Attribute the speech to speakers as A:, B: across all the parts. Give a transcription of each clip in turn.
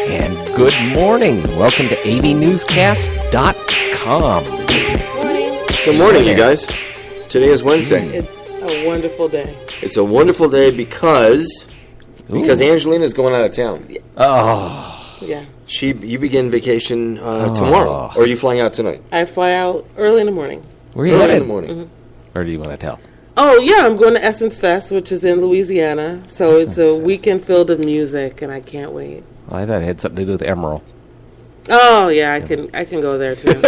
A: And good morning. Welcome to AVNewsCast.com.
B: Good morning, you guys. Today is Wednesday.
C: It's a wonderful day.
B: It's a wonderful day because Angelina is going out of town.
A: Oh.
C: Yeah.
B: You begin vacation tomorrow. Or are you flying out tonight?
C: I fly out early in the morning.
A: Where are you
B: Early
A: headed?
B: in the morning.
A: Or do you want to tell?
C: Oh, yeah, I'm going to Essence Fest, which is in Louisiana. So it's a weekend filled of music, and I can't wait.
A: Well, I thought it had something to do with Emerald.
C: Oh, yeah, I can go there, too.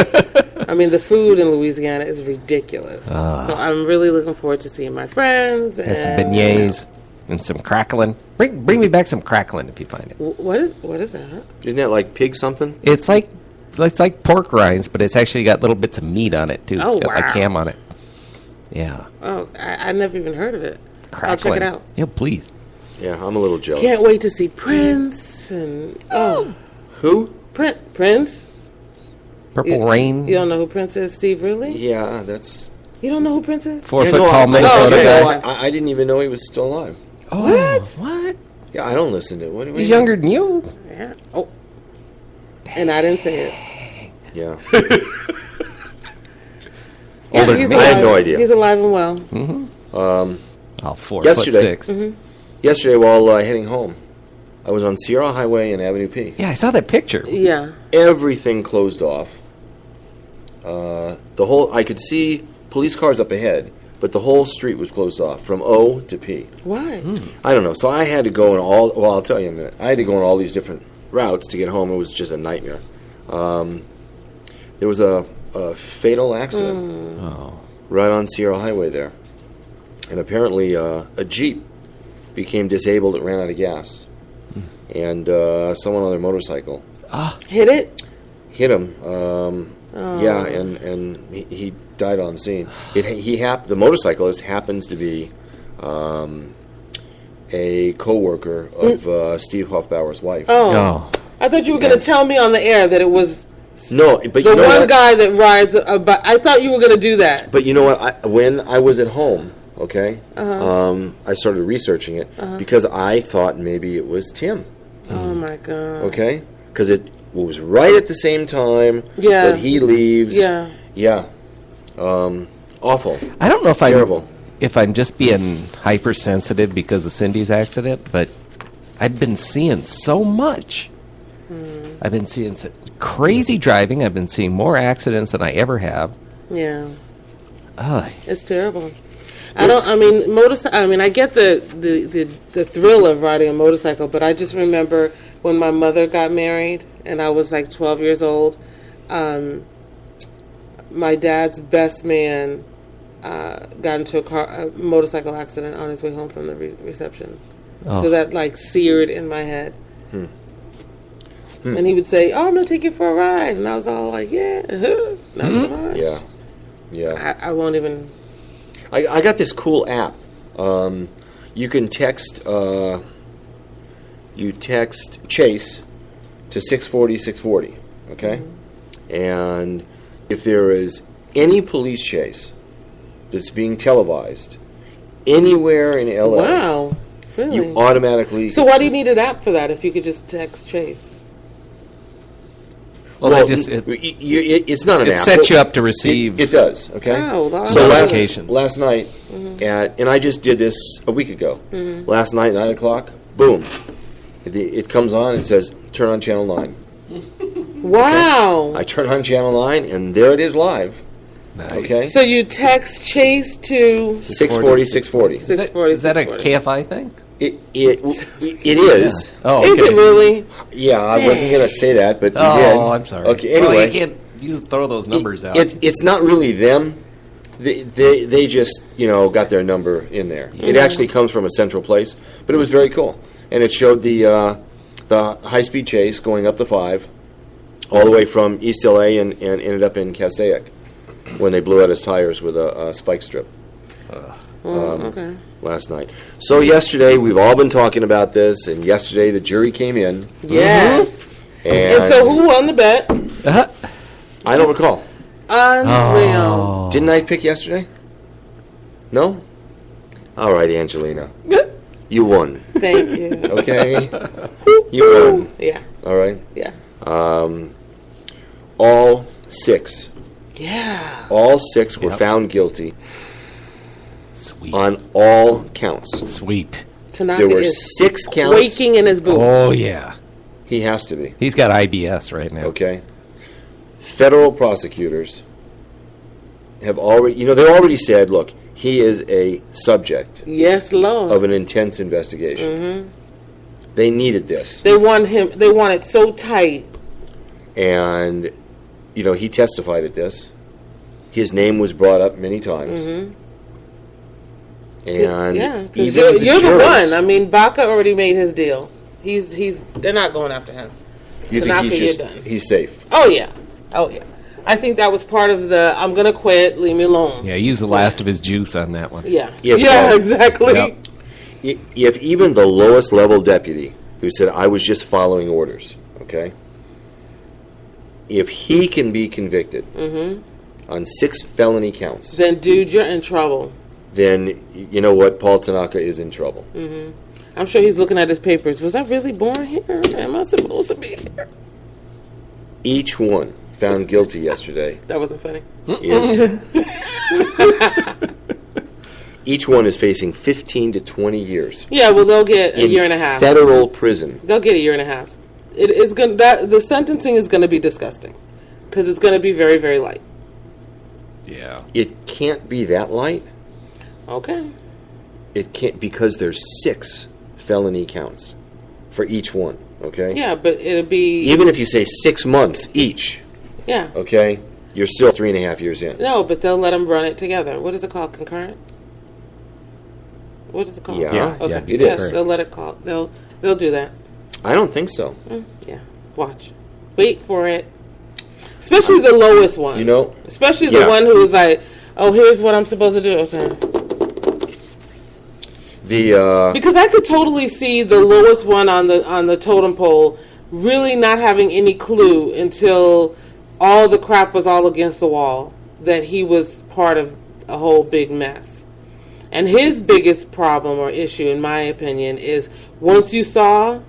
C: I mean, the food in Louisiana is ridiculous. So I'm really looking forward to seeing my friends.
A: And some beignets and some crackling. Bring me back some crackling if you find it.
C: What is that?
B: Isn't that like pig something?
A: It's like pork rinds, but it's actually got little bits of meat on it, too.
C: Oh,
A: It's got like
C: wow.
A: ham on it. Yeah.
C: Oh, I never even heard of it.
A: Crackling.
C: I'll check it out.
A: Yeah, please.
B: Yeah, I'm a little jealous.
C: Can't wait to see Prince and
B: Who?
C: Prince.
A: Purple Rain.
C: You don't know who Prince is, Steve? Really?
B: Yeah, that's...
C: You don't know who Prince is?
A: 4
B: Yeah,
A: foot
B: no,
A: tall Minnesota guy.
B: I didn't even know he was still alive.
A: Oh, what?
B: Yeah, I don't listen to it. What do you
A: He's
B: mean?
A: younger than you.
C: Yeah. Oh. And I didn't say it.
B: Yeah.
A: Older
C: he's
A: than me.
B: I
C: alive.
B: had no idea.
C: He's alive and well.
A: Oh, 4
B: Yesterday.
A: foot 6.
B: Yesterday, while heading home, I was on Sierra Highway and Avenue P.
A: Yeah, I saw that picture.
C: Yeah.
B: Everything closed off. I could see police cars up ahead, but the whole street was closed off from O to P.
C: Why?
B: I don't know. So I had to go in I'll tell you in a minute. I had to go on all these different routes to get home. It was just a nightmare. There was a fatal accident right on Sierra Highway there. And apparently a Jeep became disabled. It ran out of gas. And someone on their motorcycle
C: Hit it?
B: hit him. Yeah, and he died on scene. The motorcyclist happens to be a co-worker of Steve Hoffbauer's wife.
C: Oh. I thought you were going to tell me on the air that it was
B: No, but
C: the
B: you know
C: one
B: what?
C: guy that rides a bike. I thought you were going to do that.
B: But you know what? when I was at home, okay, I started researching it because I thought maybe it was Tim.
C: Oh, my God.
B: Okay, because it was right at the same time
C: Yeah.
B: that he leaves.
C: Yeah.
B: Yeah. Awful.
A: I don't know if
B: Terrible.
A: I'm just being hypersensitive because of Cindy's accident, but I've been seeing so much. I've been seeing crazy driving. I've been seeing more accidents than I ever have.
C: Yeah.
A: Ugh.
C: It's terrible. I get the thrill of riding a motorcycle, but I just remember when my mother got married and I was like 12 years old. My dad's best man got into a motorcycle accident on his way home from the reception.
A: Oh.
C: So that like seared in my head. And he would say, "Oh, I'm gonna take you for a ride," and I was all like, "Yeah, not so much."
B: Yeah. Yeah.
C: I won't even.
B: I got this cool app. You can text Chase to 640, okay? And if there is any police chase that's being televised anywhere in LA,
C: Wow, really?
B: you automatically...
C: So why do you need an app for that if you could just text Chase?
A: Well,
B: it's not an
A: it
B: app.
A: sets you up to receive.
B: It does, okay?
C: Oh, that's
B: So
A: notifications.
B: last night, and I just did this a week ago. Last night, 9 o'clock, boom. It comes on and says, turn on Channel 9.
C: Wow.
B: I turn on Channel 9, and there it is live.
A: Nice.
B: Okay?
C: So you text Chase to
B: 640.
C: 640.
A: Is that a KFI thing?
B: It is.
A: Oh,
C: Is
A: okay.
C: it really?
B: Yeah, I wasn't going to say that, but you
A: Oh,
B: did.
A: I'm sorry.
B: Okay, anyway.
A: Well, you can't throw those numbers out.
B: It's not really them. They just, got their number in there. It actually comes from a central place, but it was very cool. And it showed the high-speed chase going up the 5, all the way from East L.A. and ended up in Passaic when they blew out his tires with a spike strip.
C: Okay.
B: Last night. So yesterday, we've all been talking about this, and yesterday the jury came in.
C: Yes.
B: And
C: And so who won the bet?
B: I don't recall.
C: Unreal.
B: Didn't I pick yesterday? No? All right, Angelina. You won.
C: Thank you.
B: Okay? You won.
C: Yeah.
B: All right?
C: Yeah.
B: All 6.
C: Yeah.
B: All 6 were found guilty
A: Sweet.
B: on all counts.
A: Sweet.
C: Tanaka
B: There were
C: is
B: 6 counts.
C: waking in his boots.
A: Oh, yeah.
B: He has to be.
A: He's got IBS right now.
B: Okay? Federal prosecutors have already, they already said, look, he is a subject
C: Yes, Lord.
B: of an intense investigation.
C: Mm-hmm.
B: They needed this.
C: They want it so tight.
B: And, he testified at this. His name was brought up many times.
C: Mm-hmm.
B: And
C: yeah, because
B: even
C: you're the
B: jurors-
C: one. I mean, Baca already made his deal. They're not going after him.
B: You
C: Tanaka,
B: think
C: you're done.
B: he's safe?
C: Oh yeah. I think that was part of the I'm gonna quit, leave me alone.
A: Yeah, he used the last of his juice on that one.
C: Yeah.
B: If,
C: Exactly.
A: Yep.
B: If even the lowest level deputy who said, I was just following orders, okay? If he can be convicted on 6 felony counts,
C: Then, dude, you're in trouble.
B: then you know what? Paul Tanaka is in trouble.
C: I'm sure he's looking at his papers. Was I really born here? Am I supposed to be here?
B: Each one found guilty yesterday
C: That wasn't funny.
B: is each one is facing 15 to 20 years
C: Yeah, well, they'll get a
B: in
C: year and a half.
B: federal prison.
C: They'll get a year and a half. It is going the sentencing is going to be disgusting because it's going to be very, very light.
A: Yeah.
B: It can't be that light.
C: Okay.
B: It can't, because there's 6 felony counts for each one. Okay.
C: Yeah, but it'll be
B: Even if you say 6 months each,
C: yeah.
B: okay, you're still 3.5 years in.
C: No, but they'll let them run it together. What is it called? Concurrent? What is it called?
B: Yeah,
A: Yeah,
C: Okay.
A: yeah,
B: it
C: Yes,
B: is.
C: they'll let it call. They'll do that.
B: I don't think so.
C: Yeah. Watch. Wait for it. Especially the lowest one. Especially the
B: Yeah.
C: one who was like, "Oh, here's what I'm supposed to do." Okay. Because I could totally see the lowest one on the totem pole really not having any clue until all the crap was all against the wall that he was part of a whole big mess. And his biggest problem or issue, in my opinion, is once you saw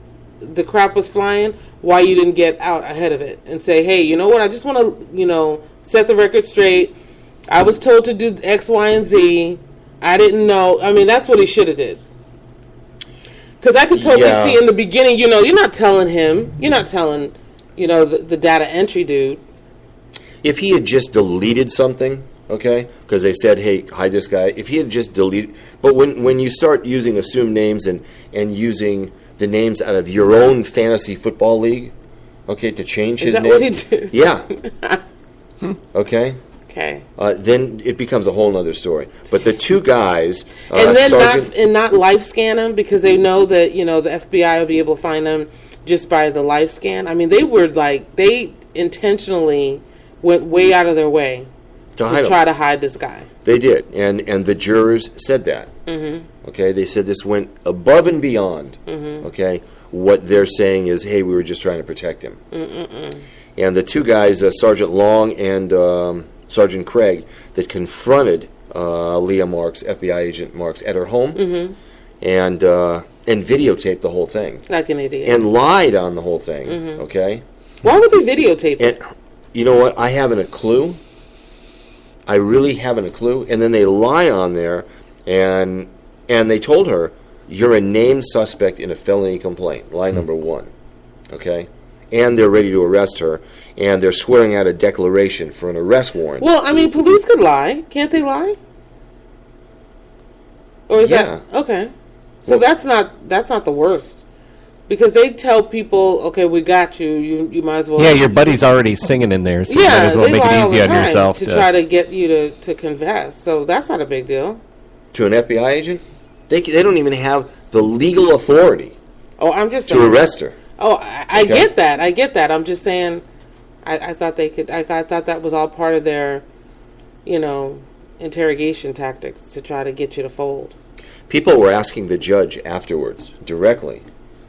C: the crap was flying, why you didn't get out ahead of it and say, hey, you know what, I just want to, set the record straight. I was told to do X, Y, and Z. I didn't know. I mean, that's what he should have did. Because I could totally see in the beginning, you're not telling him. You're not telling, the data entry dude.
B: If he had just deleted something, okay, because they said, hey, hide this guy. If he had just deleted, but when you start using assumed names and using the names out of your own fantasy football league, okay, to change his
C: Is that
B: name.
C: what he did?
B: Yeah. Okay.
C: Okay.
B: Then it becomes a whole other story. But the 2 guys,
C: And then
B: Sergeant,
C: not life scan them because they know that, the FBI will be able to find them just by the life scan. I mean, they intentionally went way out of their way to try to hide this guy.
B: They did, and the jurors said that. Mm-hmm. Okay, they said this went above and beyond. Mm-hmm. Okay, what they're saying is, hey, we were just trying to protect him. Mm-mm-mm. And the 2 guys, Sergeant Long and Sergeant Craig, that confronted Leah Marks, FBI agent Marks, at her home, and videotaped the whole thing,
C: Like an idiot.
B: and lied on the whole thing. Mm-hmm. Okay,
C: why would they videotape it?
B: and you know what? I haven't a clue. I really haven't a clue. And then they lie on there, and they told her, you're a named suspect in a felony complaint. Lie number 1. Okay? And they're ready to arrest her, and they're swearing out a declaration for an arrest warrant.
C: Well, I mean, police could lie. Can't they lie? Or is that okay? So that's not the worst. Because they tell people, okay, we got you. You might as well.
A: Yeah, your buddy's already singing in there, so you might as well
C: they
A: make
C: lie
A: it
C: all
A: easy
C: the
A: on
C: time
A: yourself.
C: to try to get you to confess. So that's not a big deal.
B: To an FBI agent? They don't even have the legal authority
C: I'm just
B: to
C: saying.
B: arrest her.
C: I get that. I get that. I'm just saying. I thought they could. I thought that was all part of their, interrogation tactics to try to get you to fold.
B: People were asking the judge afterwards, directly,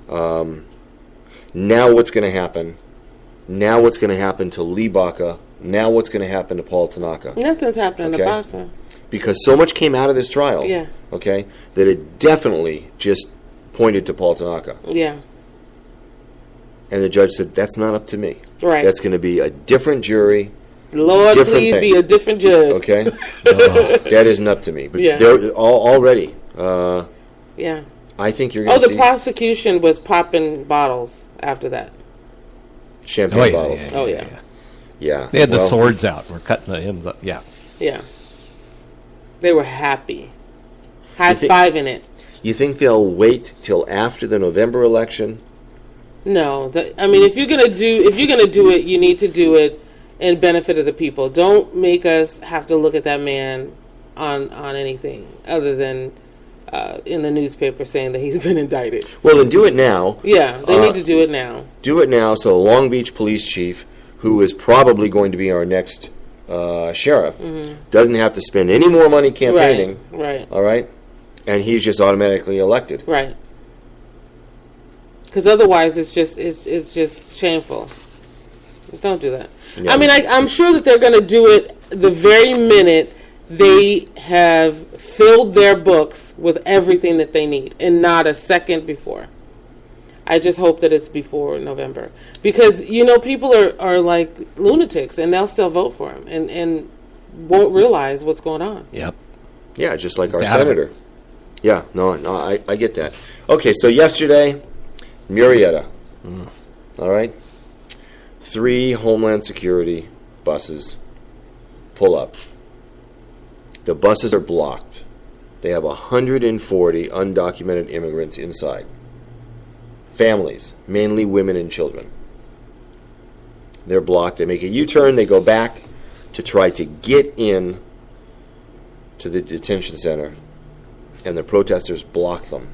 B: now what's going to happen? Now what's going to happen to Lee Baca? Now what's going to happen to Paul Tanaka?
C: Nothing's happening to Baca.
B: Because so much came out of this trial,
C: Yeah.
B: okay, that it definitely just pointed to Paul Tanaka.
C: Yeah.
B: And the judge said, that's not up to me.
C: Right.
B: That's going to be a different jury.
C: Lord, please be a different judge.
B: Okay? That isn't up to me. But they're already.
C: Yeah.
B: I think you're going to see...
C: the prosecution was popping bottles after that.
B: Champagne bottles. Yeah.
A: They had the swords out. We're cutting the ends up. Yeah.
C: Yeah. They were happy. High-fiving it.
B: You think they'll wait till after the November election?
C: No. I mean, if you're gonna do it, you need to do it in benefit of the people. Don't make us have to look at that man on anything other than in the newspaper saying that he's been indicted.
B: Well, then do it now.
C: Yeah, they need to do it now.
B: Do it now so the Long Beach police chief, who is probably going to be our next sheriff, doesn't have to spend any more money campaigning.
C: Right.
B: All right? And he's just automatically elected.
C: Right. Because otherwise it's just shameful. Don't do that. Yeah. I mean, I'm sure that they're going to do it the very minute they have filled their books with everything that they need, and not a second before. I just hope that it's before November. Because, people are like lunatics, and they'll still vote for him and won't realize what's going on.
A: Yep.
B: Yeah, just like our senator. Yeah, no, I get that. Okay, so yesterday, Murrieta. All right? 3 Homeland Security buses pull up. The buses are blocked. They have 140 undocumented immigrants inside. Families, mainly women and children. They're blocked. They make a U-turn. They go back to try to get in to the detention center, and the protesters block them.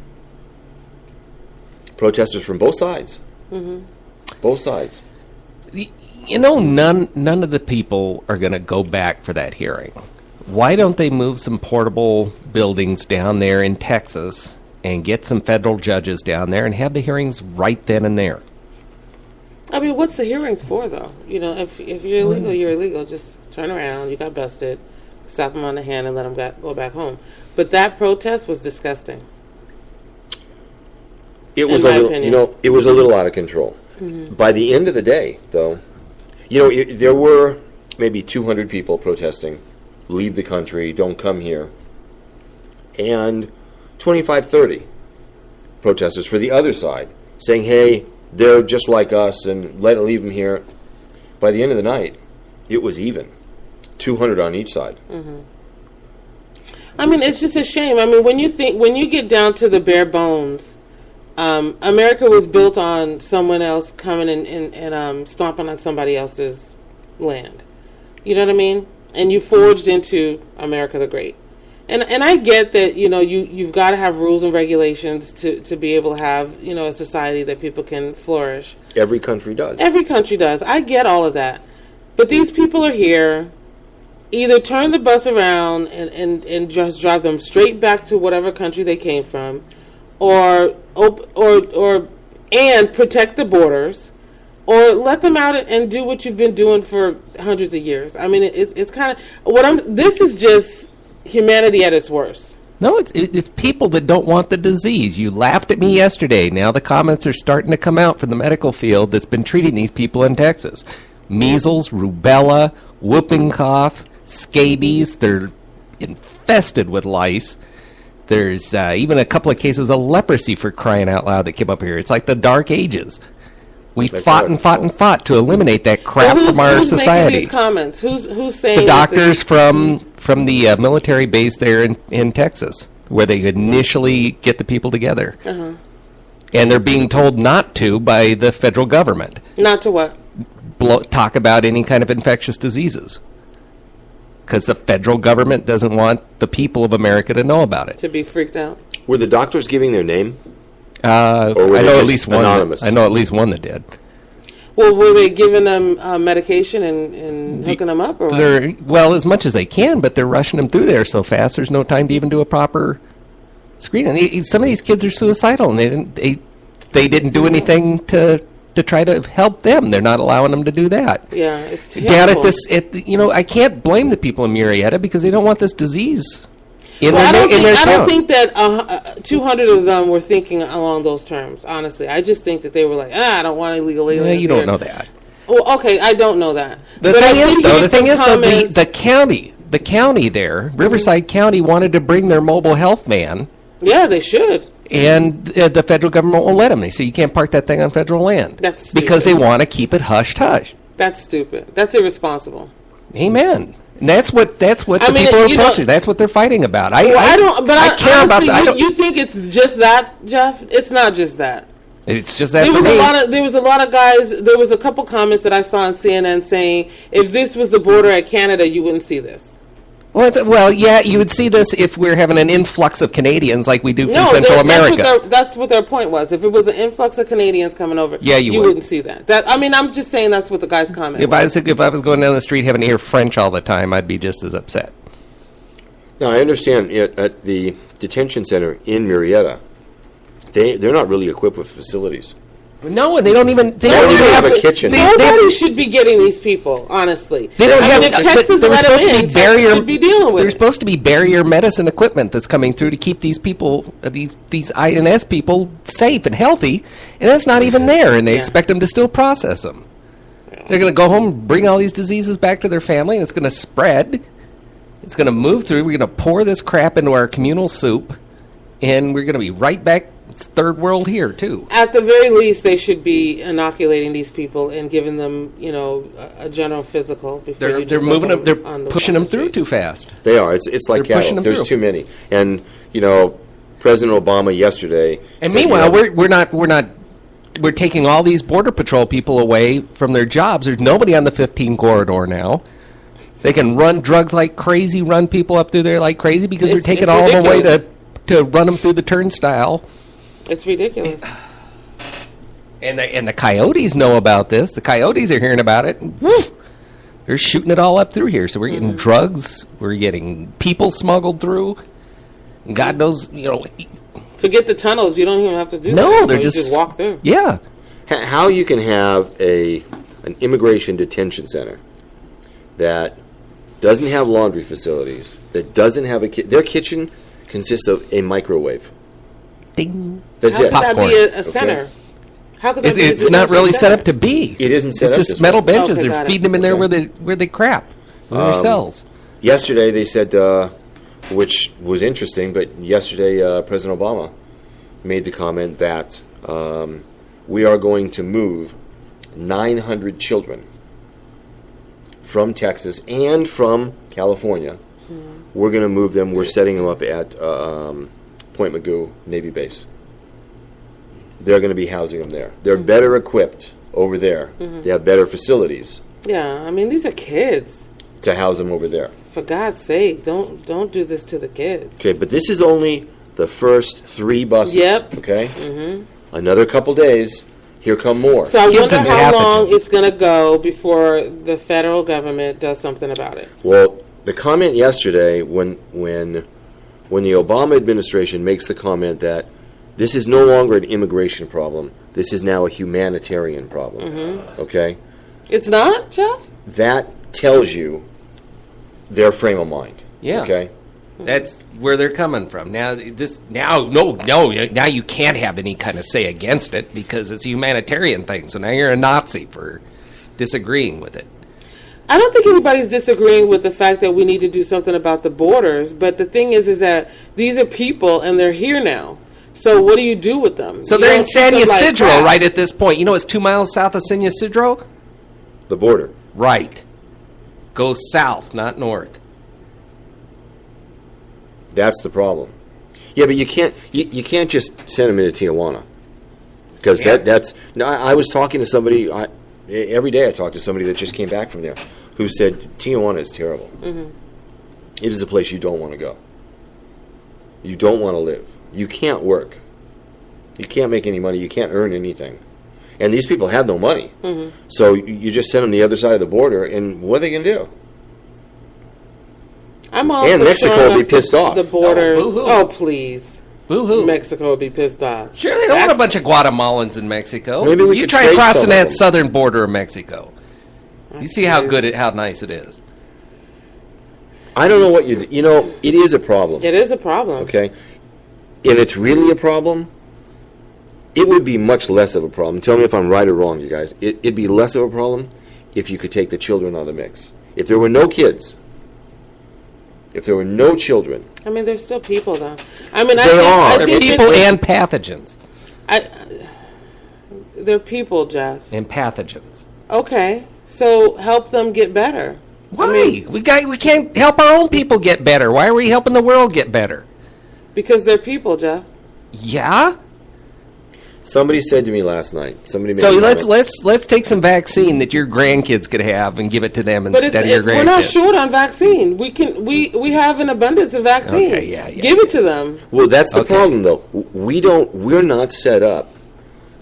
B: Protesters from both sides. Both sides.
A: None of the people are going to go back for that hearing. Why don't they move some portable buildings down there in Texas and get some federal judges down there and have the hearings right then and there?
C: I mean, what's the hearings for, though? If you're illegal, you're illegal. Just turn around. You got busted. Slap them on the hand and let them go back home. But that protest was disgusting.
B: It was a little, it was a little out of control. By the end of the day, though, there were maybe 200 people protesting, leave the country, don't come here, and 25, 30 protesters for the other side saying, hey, they're just like us and leave them here. By the end of the night, it was even. 200 on each side.
C: I mean, it's just a shame. I mean, when you get down to the bare bones, America was built on someone else coming and stomping on somebody else's land. You know what I mean? And you forged into America the Great. And I get that, you've got to have rules and regulations to be able to have, a society that people can flourish.
B: Every country does.
C: Every country does. I get all of that. But these people are here. Either turn the bus around and just drive them straight back to whatever country they came from, or protect the borders, or let them out and do what you've been doing for hundreds of years. I mean, it's kind of this is just humanity at its worst.
A: No, it's people that don't want the disease. You laughed at me yesterday. Now the comments are starting to come out from the medical field that's been treating these people in Texas. Measles, rubella, whooping cough, scabies. They're infested with lice. There's even a couple of cases of leprosy, for crying out loud, that came up here. It's like the Dark Ages. We fought to eliminate that crap from our society.
C: Who's making these comments? Who's saying
A: the doctors from the military base there in Texas, where they initially get the people together, and they're being told not to by the federal government.
C: Not to what?
A: Talk about any kind of infectious diseases, because the federal government doesn't want the people of America to know about it.
C: To be freaked out.
B: Were the doctors giving their name?
A: I know at least one. I know at least one that did.
C: Well, were they giving them medication and hooking them up, or
A: well, as much as they can, but they're rushing them through there so fast. There's no time to even do a proper screening. Some of these kids are suicidal, and they didn't do anything to try to help them. They're not allowing them to do that.
C: Yeah, it's terrible.
A: Down at I can't blame the people in Murrieta because they don't want this disease in
C: I
A: their
C: don't
A: town.
C: think that 200 of them were thinking along those terms. Honestly, I just think that they were like, I don't want illegal aliens.
A: Well, you don't
C: here.
A: know that.
C: Well, okay, I don't know that.
A: The thing is, the county there, Riverside County, wanted to bring their mobile health man.
C: Yeah, they should.
A: And the federal government won't let them. They say you can't park that thing on federal land.
C: That's
A: because they want to keep it hush-hush.
C: That's stupid. That's irresponsible.
A: Amen. And that's what the people are approaching. That's what they're fighting about. I care
C: honestly,
A: about.
C: You think it's just that, Jeff? It's not just that.
A: It's just that
C: there was a lot of guys. There was a couple comments that I saw on CNN saying, if this was the border at Canada, you wouldn't see this.
A: Well, yeah, you would see this if we're having an influx of Canadians like we do from Central America.
C: That's what their point was. If it was an influx of Canadians coming over, you wouldn't see that. I'm just saying that's what the guy's comment was.
A: If I was going down the street having to hear French all the time, I'd be just as upset.
B: Now, I understand at the detention center in Murrieta, they're not really equipped with facilities.
A: No, and they don't even
B: have a kitchen.
C: Nobody should be getting these people, honestly.
A: They don't have.
C: If Texas let them in, Texas should be dealing with it.
A: There's supposed to be barrier medicine equipment that's coming through to keep these people, these INS people, safe and healthy, and that's not even there, and they expect them to still process them. They're going to go home and bring all these diseases back to their family, and it's going to spread. It's going to move through. We're going to pour this crap into our communal soup, and we're going to be right back. It's third world here, too.
C: At the very least, they should be inoculating these people and giving them, a general physical. Before
A: they're moving them. They're pushing them through too fast.
B: They are. It's like cattle. There's too many. And President Obama yesterday.
A: And meanwhile, we're taking all these Border Patrol people away from their jobs. There's nobody on the 15 corridor now. They can run drugs like crazy, run people up through there like crazy because they're taking all the way to run them through the turnstile.
C: It's ridiculous.
A: And the coyotes know about this. The coyotes are hearing about it. They're shooting it all up through here. So we're getting drugs. We're getting people smuggled through. And God knows,
C: Forget the tunnels. You don't even have to do that.
A: No, they're
C: you just walk through.
A: Yeah.
B: How you can have an immigration detention center that doesn't have laundry facilities, that doesn't have their kitchen consists of a microwave.
A: Ding.
B: That's
C: How
B: it.
C: could that be a center?
B: Okay.
C: How could that be
A: It's not really set up to be.
B: It isn't set up.
A: It's just metal benches.
C: Okay,
A: They're feeding them in there where they crap. In their cells.
B: Yesterday they said, which was interesting, but yesterday President Obama made the comment that we are going to move 900 children from Texas and from California. We're going to move them. We're setting them up at Point Magoo Navy Base. They're going to be housing them there. They're better equipped over there. They have better facilities.
C: Yeah, these are kids.
B: To house them over there.
C: For God's sake, don't do this to the kids.
B: Okay, but this is only the first 3 buses.
C: Yep.
B: Okay? Another couple days, here come more.
C: So I wonder how long it's going to go before the federal government does something about it.
B: Well, the comment yesterday when the Obama administration makes the comment that this is no longer an immigration problem, this is now a humanitarian problem. Okay?
C: It's not, Jeff?
B: That tells you their frame of mind.
A: Yeah.
B: Okay?
A: That's where they're coming from. Now you can't have any kind of say against it because it's a humanitarian thing. So now you're a Nazi for disagreeing with it.
C: I don't think anybody's disagreeing with the fact that we need to do something about the borders, but the thing is that these are people and they're here now. So what do you do with them?
A: So they're in San Ysidro right at this point. It's 2 miles south of San Ysidro?
B: The border.
A: Right. Go south, not north.
B: That's the problem. Yeah, but you can't just send them into Tijuana. Because that's... No, I was talking to somebody... every day I talk to somebody that just came back from there who said Tijuana is terrible. It is a place you don't want to go. You don't want to live. You can't work. You can't make any money. You can't earn anything. And these people have no money. So you just send them the other side of the border, and what are they going to do?
C: I'm all
B: and
C: for
B: Mexico will be pissed off.
C: The borders. Oh, please.
A: Boo-hoo.
C: Mexico would be pissed off.
A: Sure, they don't want a bunch of Guatemalans in Mexico.
B: Maybe we
A: you
B: could
A: try crossing that
B: them.
A: southern border of Mexico. You see how nice it is.
B: I don't know what you know, it is a problem.
C: It is a problem.
B: Okay? And it's really a problem. It would be much less of a problem. Tell me if I'm right or wrong, you guys. It'd be less of a problem if you could take the children out of the mix. If there were no kids, if there were no children.
C: I mean, there's still people, though. I mean,
B: They're
A: people and pathogens.
C: They're people, Jeff.
A: And pathogens.
C: Okay, so help them get better.
A: Why? I mean, we can't help our own people get better. Why are we helping the world get better?
C: Because they're people, Jeff.
A: Yeah.
B: Somebody said to me last night.
A: So let's take some vaccine that your grandkids could have and give it to them instead of your grandkids.
C: We're not short on vaccine. We have an abundance of vaccine.
A: Okay, yeah.
C: Give it to them.
B: Well, that's the problem, though. We're not set up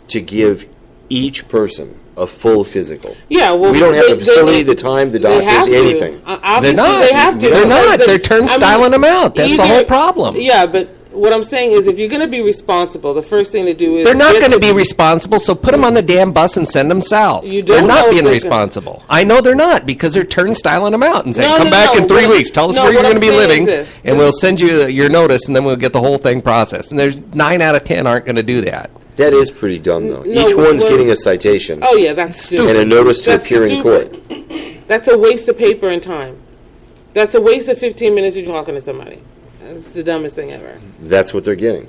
B: to give each person a full physical.
C: Yeah, well,
B: we don't have the facility, the time, the doctors, anything.
C: Obviously,
A: they're not.
C: They have to.
A: They're not. They're turnstiling them out. That's the whole problem.
C: Yeah, but what I'm saying is, if you're going to be responsible, the first thing to do is...
A: They're not going to be responsible, so put them on the damn bus and send them south. They're not being responsible. I know they're not, because they're turnstiling them out and saying, come back in 3 weeks, tell us where you're going to be living, and we'll send you your notice, and then we'll get the whole thing processed. And there's 9 out of 10 aren't going to do that.
B: That is pretty dumb, though. Each one's getting a citation.
C: Oh, yeah, that's stupid.
B: And a notice to appear in court.
C: That's a waste of paper and time. That's a waste of 15 minutes you're talking to somebody. That's the dumbest thing ever.
B: That's what they're getting.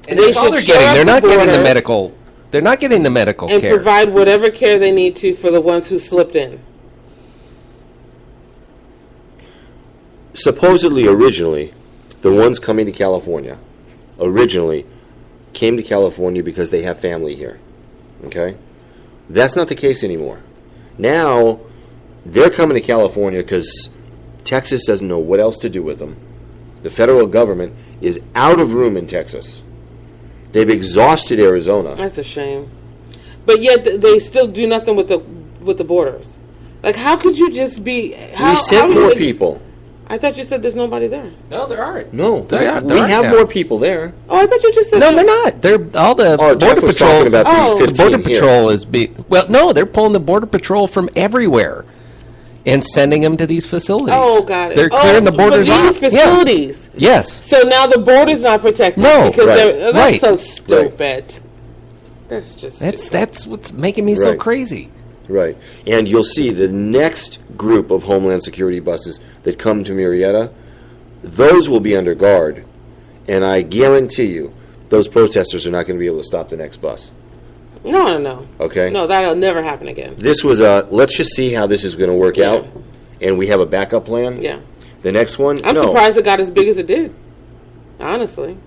A: And that's all they're getting. They're not getting the medical. They're not getting the medical care.
C: And provide whatever care they need to for the ones who slipped in.
B: Supposedly, originally, the ones coming to California, came to California because they have family here. Okay? That's not the case anymore. Now, they're coming to California because Texas doesn't know what else to do with them. The federal government is out of room in Texas. They've exhausted Arizona.
C: That's a shame. But yet they still do nothing with the borders. Like, how could you just be...
B: We sent more people.
C: I thought you said there's nobody there.
A: No, there aren't.
B: No, we have more people there.
C: Oh, I thought you just said...
A: No, they're not. They're all the Border Patrol...
B: the
A: Border Patrol is... Well, no, they're pulling the Border Patrol from everywhere and sending them to these facilities.
C: Oh, got it.
A: They're clearing the borders
C: for these facilities.
A: Yeah. Yes.
C: So now the border's not protected.
A: No,
C: because that's so stupid.
B: Right.
C: That's just stupid.
A: That's what's making me so crazy.
B: Right. And you'll see the next group of Homeland Security buses that come to Marietta, those will be under guard. And I guarantee you, those protesters are not going to be able to stop the next bus.
C: No.
B: Okay?
C: No, that'll never happen again.
B: This was let's just see how this is going to work out. And we have a backup plan.
C: Yeah.
B: The next one,
C: I'm surprised it got as big as it did. Honestly.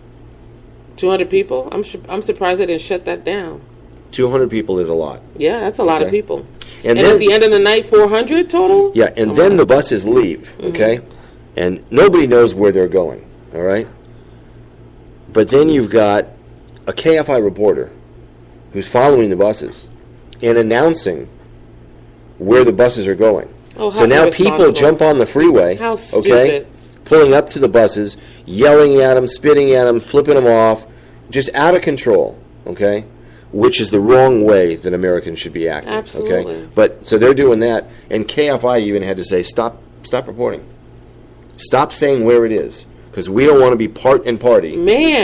C: 200 people? I'm surprised they didn't shut that down.
B: 200 people is a lot.
C: Yeah, that's a lot of people.
B: And
C: then, at the end of the night, 400 total?
B: Yeah, and then the buses leave, okay? And nobody knows where they're going, all right? But then you've got a KFI reporter who's following the buses and announcing where the buses are going.
C: Oh,
B: so now people jump on the freeway,
C: how stupid.
B: pulling up to the buses, yelling at them, spitting at them, flipping them off, just out of control, okay? Which is the wrong way that Americans should be acting.
C: Absolutely.
B: Okay? But so they're doing that, and KFI even had to say, stop reporting. Stop saying where it is, because we don't want to be part and party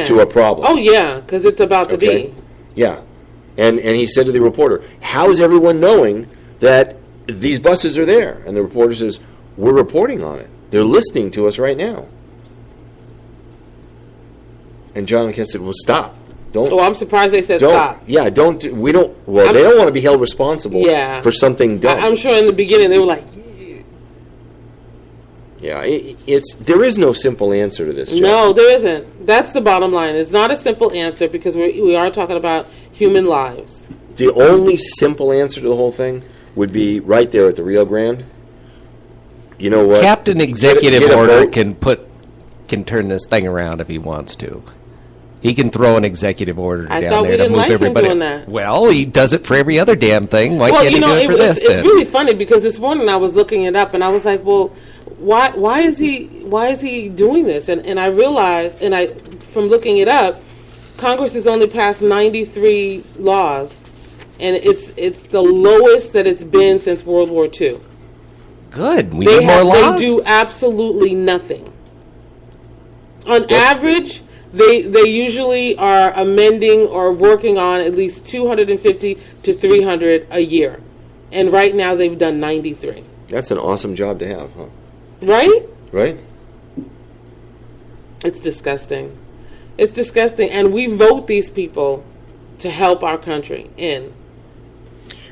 B: to a problem.
C: Oh, yeah, because it's about to be.
B: Yeah. And he said to the reporter, how's everyone knowing that these buses are there? And the reporter says, we're reporting on it. They're listening to us right now. And John and Ken said, well, stop. Don't.
C: Oh, I'm surprised they said stop.
B: Yeah, they don't want to be held responsible for something done.
C: I'm sure in the beginning they were like,
B: yeah, there is no simple answer to this, Jeff.
C: No, there isn't. That's the bottom line. It's not a simple answer because we are talking about human lives.
B: The only simple answer to the whole thing would be right there at the Rio Grande. You know what?
A: Captain Executive Order can turn this thing around if he wants to. He can throw an executive order down there to move everybody.
C: Him doing that.
A: Well, he does it for every other damn thing. Why can't he do it for this?
C: It's really funny because this morning I was looking it up and I was like, well, why is he doing this? And I realized, from looking it up, Congress has only passed 93 laws, and it's the lowest that it's been since World War II.
A: Good. We need more laws.
C: They do absolutely nothing. On average, they usually are amending or working on at least 250 to 300 a year. And right now they've done 93.
B: That's an awesome job to have, huh?
C: Right?
B: Right?
C: It's disgusting. It's disgusting. And we vote these people to help our country in.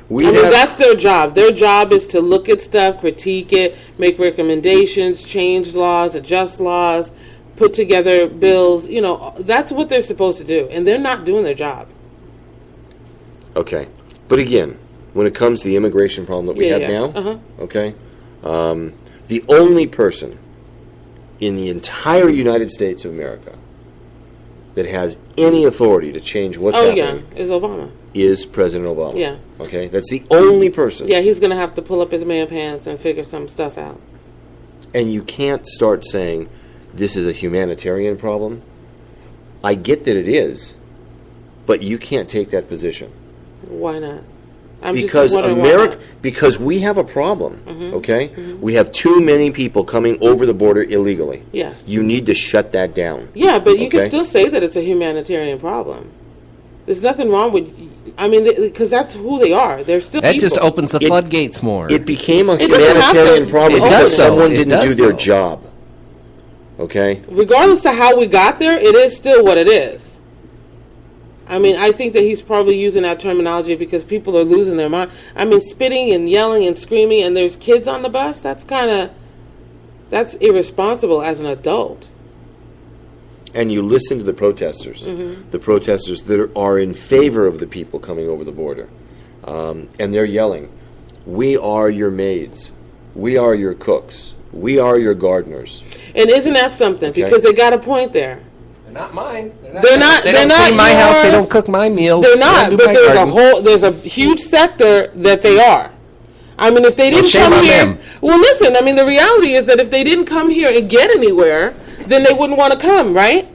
C: That's their job. Their job is to look at stuff, critique it, make recommendations, change laws, adjust laws, put together bills. You know, that's what they're supposed to do. And they're not doing their job.
B: Okay. But again, when it comes to the immigration problem that we have now, okay, the only person in the entire United States of America that has any authority to change what's happening
C: is Obama.
B: Is President Obama.
C: Yeah.
B: Okay? That's the only person.
C: Yeah, he's going to have to pull up his man pants and figure some stuff out.
B: And you can't start saying this is a humanitarian problem. I get that it is, but you can't take that position.
C: Why not?
B: Because we have a problem, okay? Mm-hmm. We have too many people coming over the border illegally.
C: Yes.
B: You need to shut that down.
C: Yeah, but you can still say that it's a humanitarian problem. There's nothing wrong with, because that's who they are. They're still
A: that
C: people.
A: Just opens the floodgates more.
B: It became a humanitarian problem because someone didn't do their job. Okay?
C: Regardless of how we got there, it is still what it is. I think that he's probably using that terminology because people are losing their mind. Spitting and yelling and screaming, and there's kids on the bus. That's irresponsible as an adult.
B: And you listen to the protesters that are in favor of the people coming over the border, and they're yelling, "We are your maids. We are your cooks. We are your gardeners."
C: And isn't that something? Okay. Because they got a point there.
A: They're not mine.
C: They're not
A: clean my house. They don't cook my meals.
C: They're not. But there's a huge sector that they are. If they didn't come here, well, listen. The reality is that if they didn't come here and get anywhere, then they wouldn't want to come, right?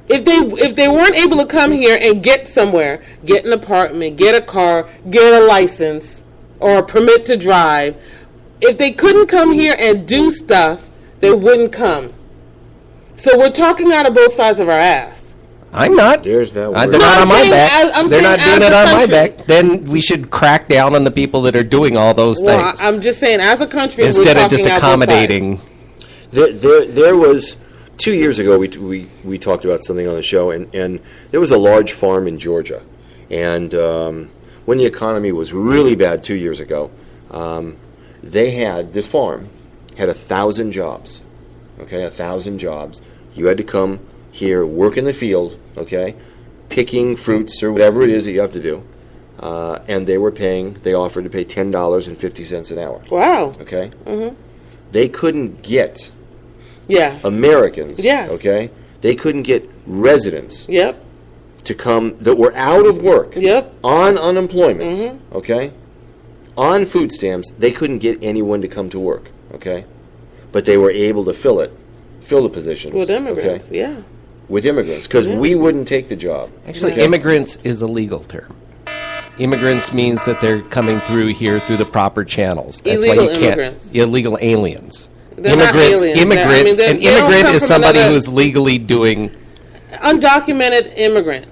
C: If they weren't able to come here and get somewhere, get an apartment, get a car, get a license or a permit to drive, if they couldn't come here and do stuff, they wouldn't come. So we're talking out of both sides of our ass.
A: I'm not.
B: There's that word.
A: They're not on my back. They're not doing it on my back. Then we should crack down on the people that are doing all those things.
C: I'm just saying, as a country,
A: instead of just accommodating.
B: There was 2 years ago. We talked about something on the show, and there was a large farm in Georgia, and when the economy was really bad 2 years ago, this farm had 1,000 jobs. Okay, 1,000 jobs. You had to come here, work in the field, okay, picking fruits or whatever it is that you have to do. And they offered to pay $10.50 an hour.
C: Wow.
B: Okay? Mm-hmm. They couldn't get Americans.
C: Yes.
B: Okay? They couldn't get residents.
C: Yep.
B: To come that were out of work.
C: Yep.
B: On unemployment. Okay? On food stamps, they couldn't get anyone to come to work. Okay? But they were able to fill the positions.
C: With immigrants,
B: With immigrants, because we wouldn't take the job.
A: Actually, immigrants is a legal term. Immigrants means that they're coming through here through the proper channels. That's
C: illegal
A: why you can't.
C: Immigrants.
A: Illegal aliens.
C: They're not aliens.
A: An immigrant is somebody who's legally doing.
C: Undocumented immigrant.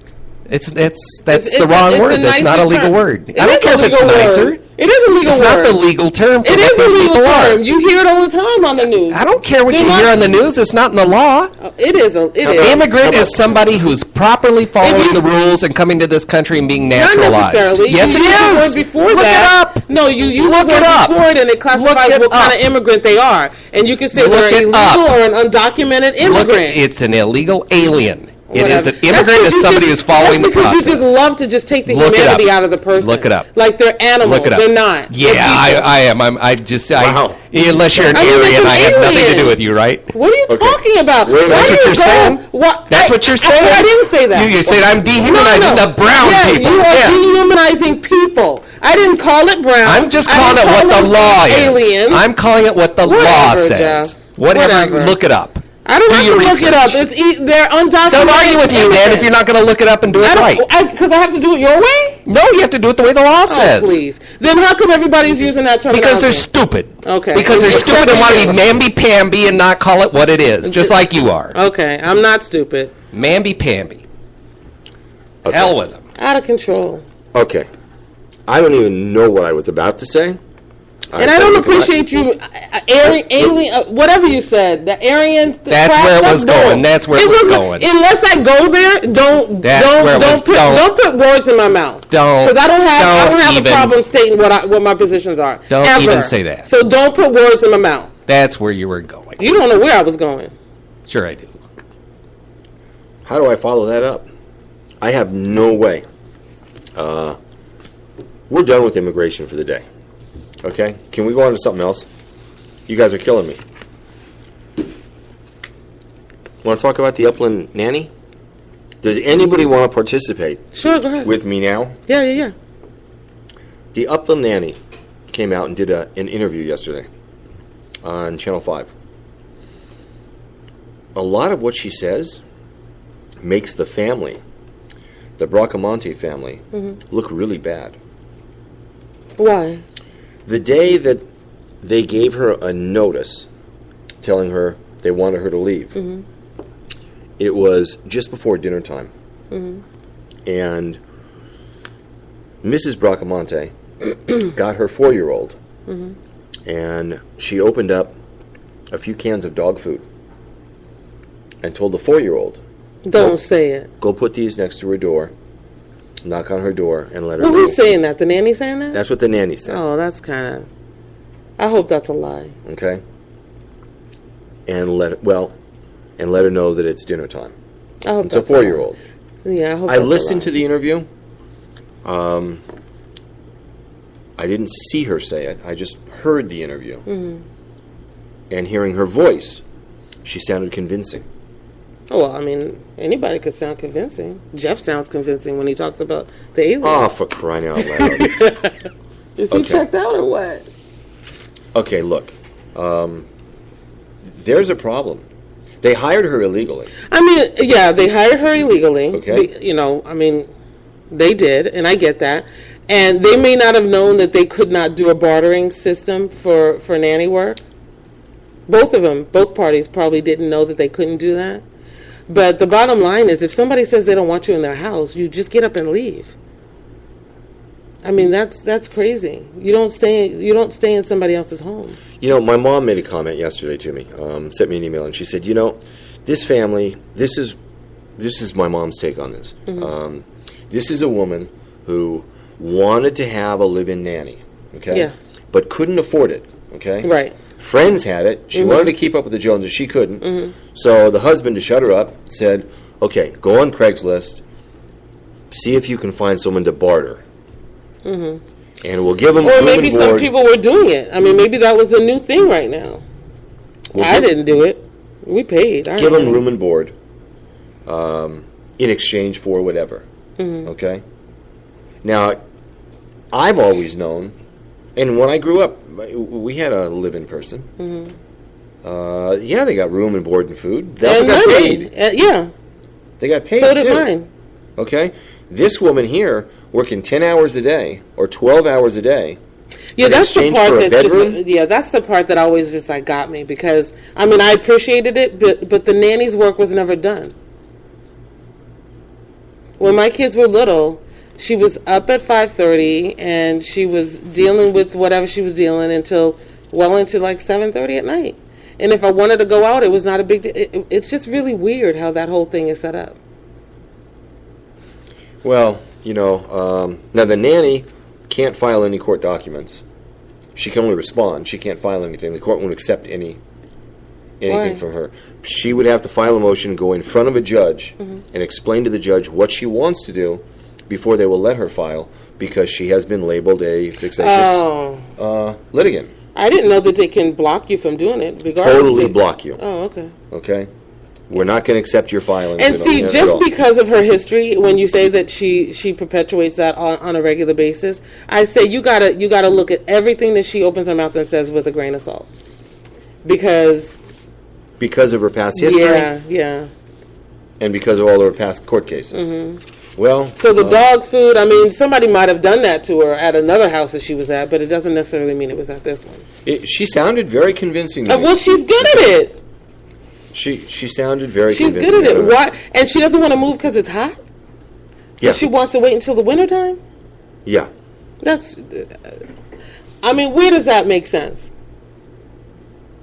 A: That's the wrong word. That's not a legal word.
C: I don't care if it's nicer. It is a legal word.
A: It's not the legal term.
C: It is a legal term. You hear it all the time on the news.
A: I don't care what you hear on the news. It's not in the law.
C: It is.
A: Immigrant is somebody who's properly following the rules and coming to this country and being naturalized.
C: Not necessarily.
A: Yes, it is.
C: Before
A: Look
C: that.
A: it up.
C: No, you use the word before it, and it classifies what kind of immigrant they are. And you can say they're illegal or an undocumented immigrant.
A: It's an illegal alien. It is an immigrant is somebody who's following the process.
C: You just love to just take the humanity out of the person.
A: Look it up.
C: Like they're animals.
A: Look it up.
C: They're not.
A: Yeah, I am. Wow. Unless you're an alien, I have nothing to do with you, right?
C: What are you talking about?
A: That's what you're saying? That's what you're saying?
C: I didn't say that.
A: You said I'm dehumanizing the brown people.
C: You are dehumanizing people. I didn't call it brown.
A: I'm just calling it what the law is.
C: Aliens.
A: I'm calling it what the law says. Whatever. Look it up.
C: I don't have to look it up. They're undocumented.
A: Don't argue with me, man, if you're not going to look it up and do it right.
C: Because I have to do it your way?
A: No, you have to do it the way the law says.
C: Please. Then how come everybody's using that terminology?
A: Because they're stupid.
C: Okay.
A: Because they're stupid and want to be mamby-pamby and not call it what it is, just like you are.
C: Okay, I'm not stupid.
A: Mamby-pamby.
B: Okay.
A: Hell with them.
C: Out of control.
B: Okay. I don't even know what I was about to say.
C: And I don't appreciate you, alien, whatever you said, the Aryan.
A: That's where it was going. That's where it was going.
C: Unless I go there, don't put words in my mouth.
A: Don't.
C: Because I don't have a problem stating what my positions are.
A: Don't even say that.
C: So don't put words in my mouth.
A: That's where you were going.
C: You don't know where I was going.
A: Sure I do.
B: How do I follow that up? I have no way. We're done with immigration for the day. Okay? Can we go on to something else? You guys are killing me. Want to talk about the Upland nanny? Does anybody want to participate?
C: Sure, go ahead.
B: With me now?
C: Yeah.
B: The Upland nanny came out and did an interview yesterday on Channel 5. A lot of what she says makes the family, the Bracamonte family, look really bad.
C: Why?
B: The day that they gave her a notice telling her they wanted her to leave, it was just before dinner time. And Mrs. Bracamonte got her 4-year-old, and she opened up a few cans of dog food and told the 4-year-old,
C: Don't say it.
B: Go put these next to her door, knock on her door, and let her
C: Well,
B: know.
C: who's saying that? The nanny saying that?
B: That's what the nanny said.
C: Oh, that's kind of... I hope that's a lie.
B: Okay? And let her know that it's dinner time.
C: I hope
B: It's a
C: that's a
B: 4-year-old.
C: Yeah, I hope
B: I
C: that's
B: listened
C: a
B: to
C: lie.
B: the interview. I didn't see her say it. I just heard the interview. And hearing her voice, she sounded convincing.
C: Oh, well, I mean, anybody could sound convincing. Jeff sounds convincing when he talks about the alien.
B: Oh, for crying out loud.
C: Is he checked out or what?
B: Okay, look. There's a problem. They hired her illegally.
C: I mean, yeah, they hired her illegally.
B: Okay.
C: They did, and I get that. And they may not have known that they could not do a bartering system for nanny work. Both of them, both parties probably didn't know that they couldn't do that. But the bottom line is, if somebody says they don't want you in their house, you just get up and leave. I mean, that's crazy. You don't stay in somebody else's home.
B: My mom made a comment yesterday to me, sent me an email, and she said, this family, this is my mom's take on this. This is a woman who wanted to have a live-in nanny, okay?
C: Yeah.
B: But couldn't afford it, okay?
C: Right.
B: Friends had it. She wanted to keep up with the Joneses. She couldn't. So the husband, to shut her up, said, okay, go on Craigslist, see if you can find someone to barter. And we'll give them
C: Or
B: room
C: maybe
B: and
C: some
B: board.
C: people were doing it. I mean, maybe that was a new thing right now. I didn't do it. We paid.
B: Give them room and board in exchange for whatever. Okay? Now, I've always known, and when I grew up, we had a live-in person. They got room and board and food. They also got paid.
C: Yeah.
B: They got paid,
C: So did
B: too.
C: mine.
B: Okay? This woman here, working 10 hours a day, or 12 hours a day,
C: Yeah,
B: in
C: that's the
B: exchange
C: part
B: for a
C: that's
B: bedroom?
C: that's the part that always just got me, because I mean, I appreciated it, but the nanny's work was never done. When my kids were little, she was up at 5:30 and she was dealing with whatever she was dealing until well into 7:30 at night. And if I wanted to go out, it was not a big deal. It's just really weird how that whole thing is set up.
B: Well, now the nanny can't file any court documents. She can only respond. She can't file anything. The court won't accept anything
C: Why?
B: from her. She would have to file a motion, go in front of a judge, and explain to the judge what she wants to do before they will let her file, because she has been labeled a vexatious litigant.
C: I didn't know that they can block you from doing it. Regardless
B: Totally
C: of-
B: block you.
C: Oh, okay.
B: Okay? We're not going to accept your filing.
C: And see, just because of her history, when you say that she perpetuates that on a regular basis, I say you gotta look at everything that she opens her mouth and says with a grain of salt, because
B: because of her past history.
C: Yeah.
B: And because of all her past court cases. Well,
C: so the dog food, I mean, somebody might have done that to her at another house that she was at, but it doesn't necessarily mean it was at this one.
B: She sounded very convincing to me.
C: Well, she's good at it.
B: She sounded very
C: She's
B: convincing.
C: good at it. Why? And she doesn't want to move because it's hot? So
B: Yeah.
C: she wants to wait until the wintertime?
B: Yeah.
C: That's, I mean, where does that make sense?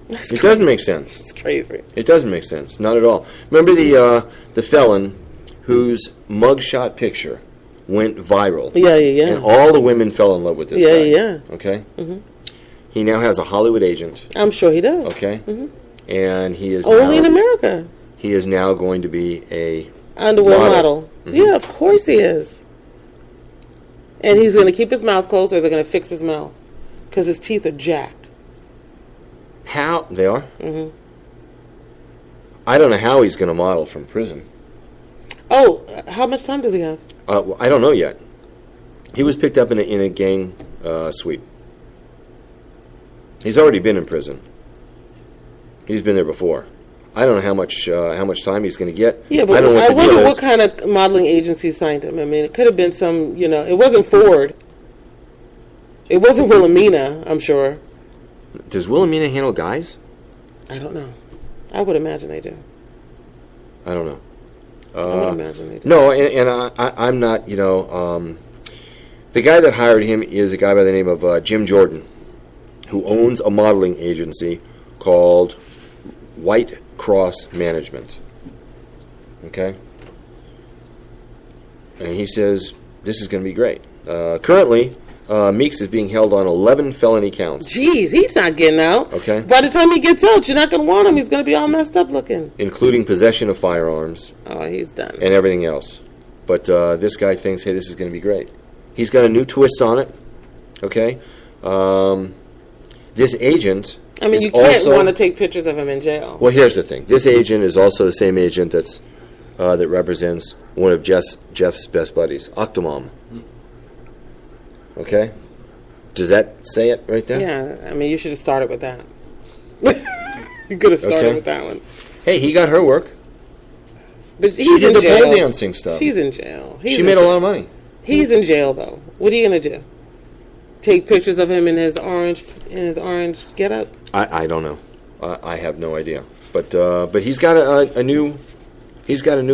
B: It doesn't make sense.
C: It's crazy.
B: It doesn't make sense. Not at all. Remember the felon whose mugshot picture went viral?
C: Yeah.
B: And all the women fell in love with this guy.
C: Yeah.
B: Okay? He now has a Hollywood agent.
C: I'm sure he does.
B: Okay? And he is
C: Only
B: now,
C: in America.
B: He is now going to be a
C: underwear model. Yeah, of course he is. And he's going to keep his mouth closed, or they're going to fix his mouth because his teeth are jacked.
B: How they are? I don't know how he's going to model from prison.
C: Oh, how much time does he have?
B: I don't know yet. He was picked up in a gang sweep. He's already been in prison. He's been there before. I don't know how much time he's going to get.
C: Yeah, but I wonder what kind of modeling agency signed him. I mean, it could have been some, it wasn't Ford. It wasn't Wilhelmina, I'm sure.
B: Does Wilhelmina handle guys?
C: I don't know. I would imagine they do.
B: I don't know.
C: I would imagine they do.
B: No, and I'm not, the guy that hired him is a guy by the name of Jim Jordan, who owns a modeling agency called White Cross Management. Okay? And he says, this is going to be great. Currently, Meeks is being held on 11 felony counts.
C: Jeez, he's not getting out.
B: Okay.
C: By the time he gets out, you're not going to want him. He's going to be all messed up looking.
B: Including possession of firearms.
C: Oh, he's done.
B: And everything else. But this guy thinks, hey, this is going to be great. He's got a new twist on it. Okay? This agent...
C: I mean, you can't want to take pictures of him in jail.
B: Well, here's the thing. This agent is also the same agent that represents one of Jeff's best buddies, Octomom. Okay? Does that say it right there?
C: Yeah. I mean, you should have started with that. You could have started with that one.
B: Hey, he got her work.
C: But he's
B: she did
C: in
B: the
C: jail.
B: pole dancing stuff.
C: She's in jail.
B: She made a lot of money.
C: He's in jail, though. What are you going to do? Take pictures of him in his orange getup?
B: I don't know. I have no idea. But he's got a new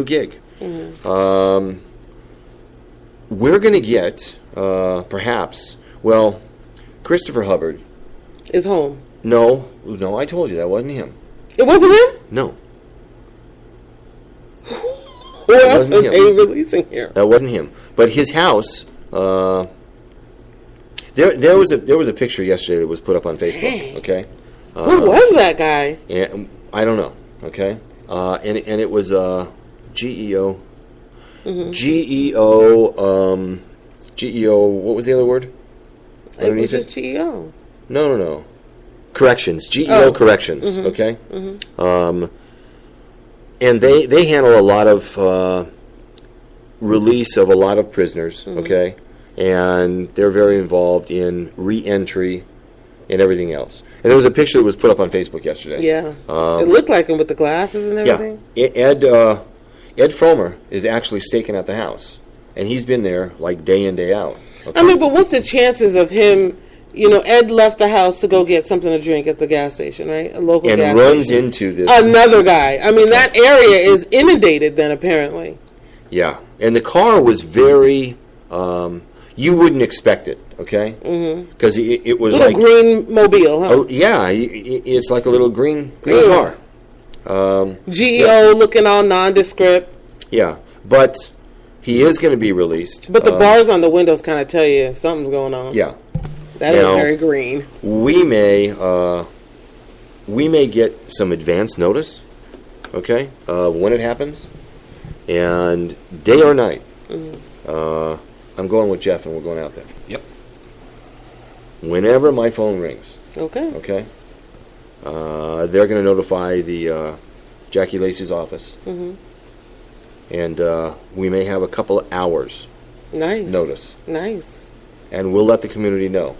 B: gig.
C: Mm-hmm.
B: We're going to get perhaps Christopher Hubbard
C: is home.
B: No, I told you that wasn't him.
C: It wasn't him?
B: No.
C: Who else are they releasing here?
B: That wasn't him. But his house. There was a picture yesterday that was put up on Facebook.
C: Dang.
B: Okay.
C: Who was that guy?
B: And I don't know. Okay. And it was GEO.
C: Mm-hmm.
B: GEO. What was the other word?
C: It was just GEO.
B: No. Corrections. GEO Corrections.
C: Mm-hmm.
B: Okay.
C: Mm-hmm.
B: And they handle a lot of release of a lot of prisoners.
C: Mm-hmm.
B: Okay. And they're very involved in re-entry and everything else. And there was a picture that was put up on Facebook yesterday.
C: Yeah. It looked like him with the glasses and everything.
B: Yeah. Ed Fromer is actually staking at the house. And he's been there like day in, day out. Okay?
C: I mean, but what's the chances of him... Ed left the house to go get something to drink at the gas station, right? A local gas station. And
B: runs into this...
C: Another guy. I mean, that area is inundated then, apparently.
B: Yeah. And the car was very... you wouldn't expect it, okay? Because it was
C: little green mobile, huh?
B: Yeah, it's like a little green car.
C: GEO looking all nondescript.
B: Yeah, but he is going to be released.
C: But the bars on the windows kind of tell you something's going on.
B: Yeah.
C: That is very green.
B: We may get some advance notice, okay, when it happens, and day or night. I'm going with Jeff, and we're going out there.
A: Yep.
B: Whenever my phone rings.
C: Okay.
B: Okay. They're going to notify the Jackie Lacey's office.
C: Mm-hmm.
B: And we may have a couple of hours notice.
C: Nice.
B: And we'll let the community know.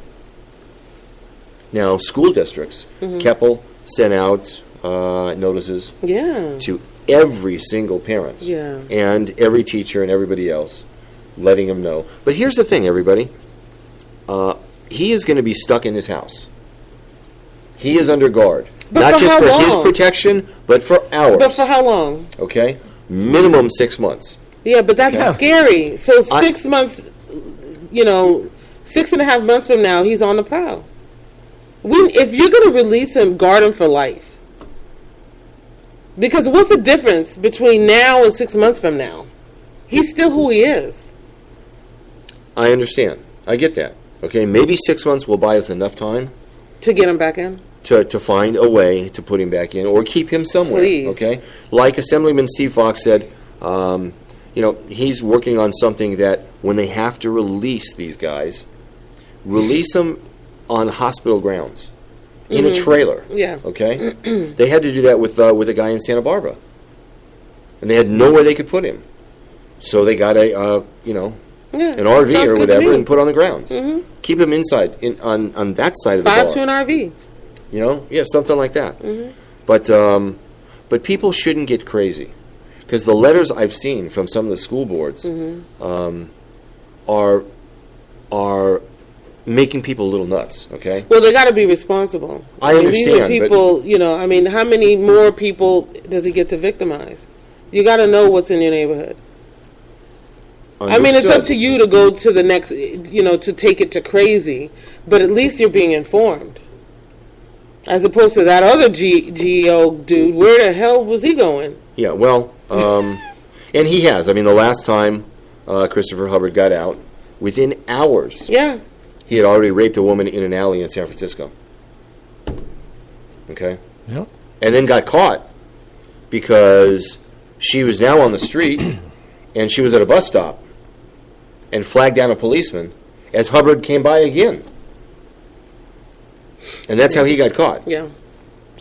B: Now, school districts, Keppel sent out notices
C: Yeah.
B: to every single parent
C: Yeah.
B: and every teacher and everybody else, letting them know. But here's the thing, everybody. He is going to be stuck in his house. He is under guard.
C: But
B: Not
C: for
B: just
C: how
B: for his
C: long?
B: protection, but for ours.
C: But for how long?
B: Okay? Minimum 6 months.
C: Yeah, but that's
B: Yeah.
C: scary. So 6 months, 6.5 months from now, he's on the prowl. If you're going to release him, guard him for life. Because what's the difference between now and 6 months from now? He's still who he is.
B: I understand. I get that. Okay? Maybe 6 months will buy us enough time
C: To get him back in?
B: to find a way to put him back in or keep him somewhere.
C: Please.
B: Okay? Like Assemblyman Steve Fox said, he's working on something that when they have to release these guys, release them on hospital grounds in a trailer.
C: Yeah.
B: Okay? They had to do that with a guy in Santa Barbara. And they had nowhere they could put him. So they got an RV
C: Sounds
B: or
C: good to
B: whatever
C: me.
B: and put on the grounds. Keep him inside on that side of the
C: 5
B: bar.
C: to an RV.
B: Something like that. But people shouldn't get crazy, because the letters I've seen from some of the school boards are making people a little nuts. Okay.
C: Well, they got to be responsible.
B: I
C: These are
B: understand,
C: people, how many more people does he get to victimize? You got to know what's in your neighborhood. I mean, it's up to you to go to the next, to take it to crazy, but at least you're being informed. As opposed to that other GEO dude, where the hell was he going?
B: Yeah, well, and he has. I mean, the last time Christopher Hubbard got out, within hours,
C: Yeah.
B: he had already raped a woman in an alley in San Francisco. Okay?
A: Yep.
B: And then got caught because she was now on the street and she was at a bus stop and flagged down a policeman as Hubbard came by again. And that's how he got caught.
C: Yeah.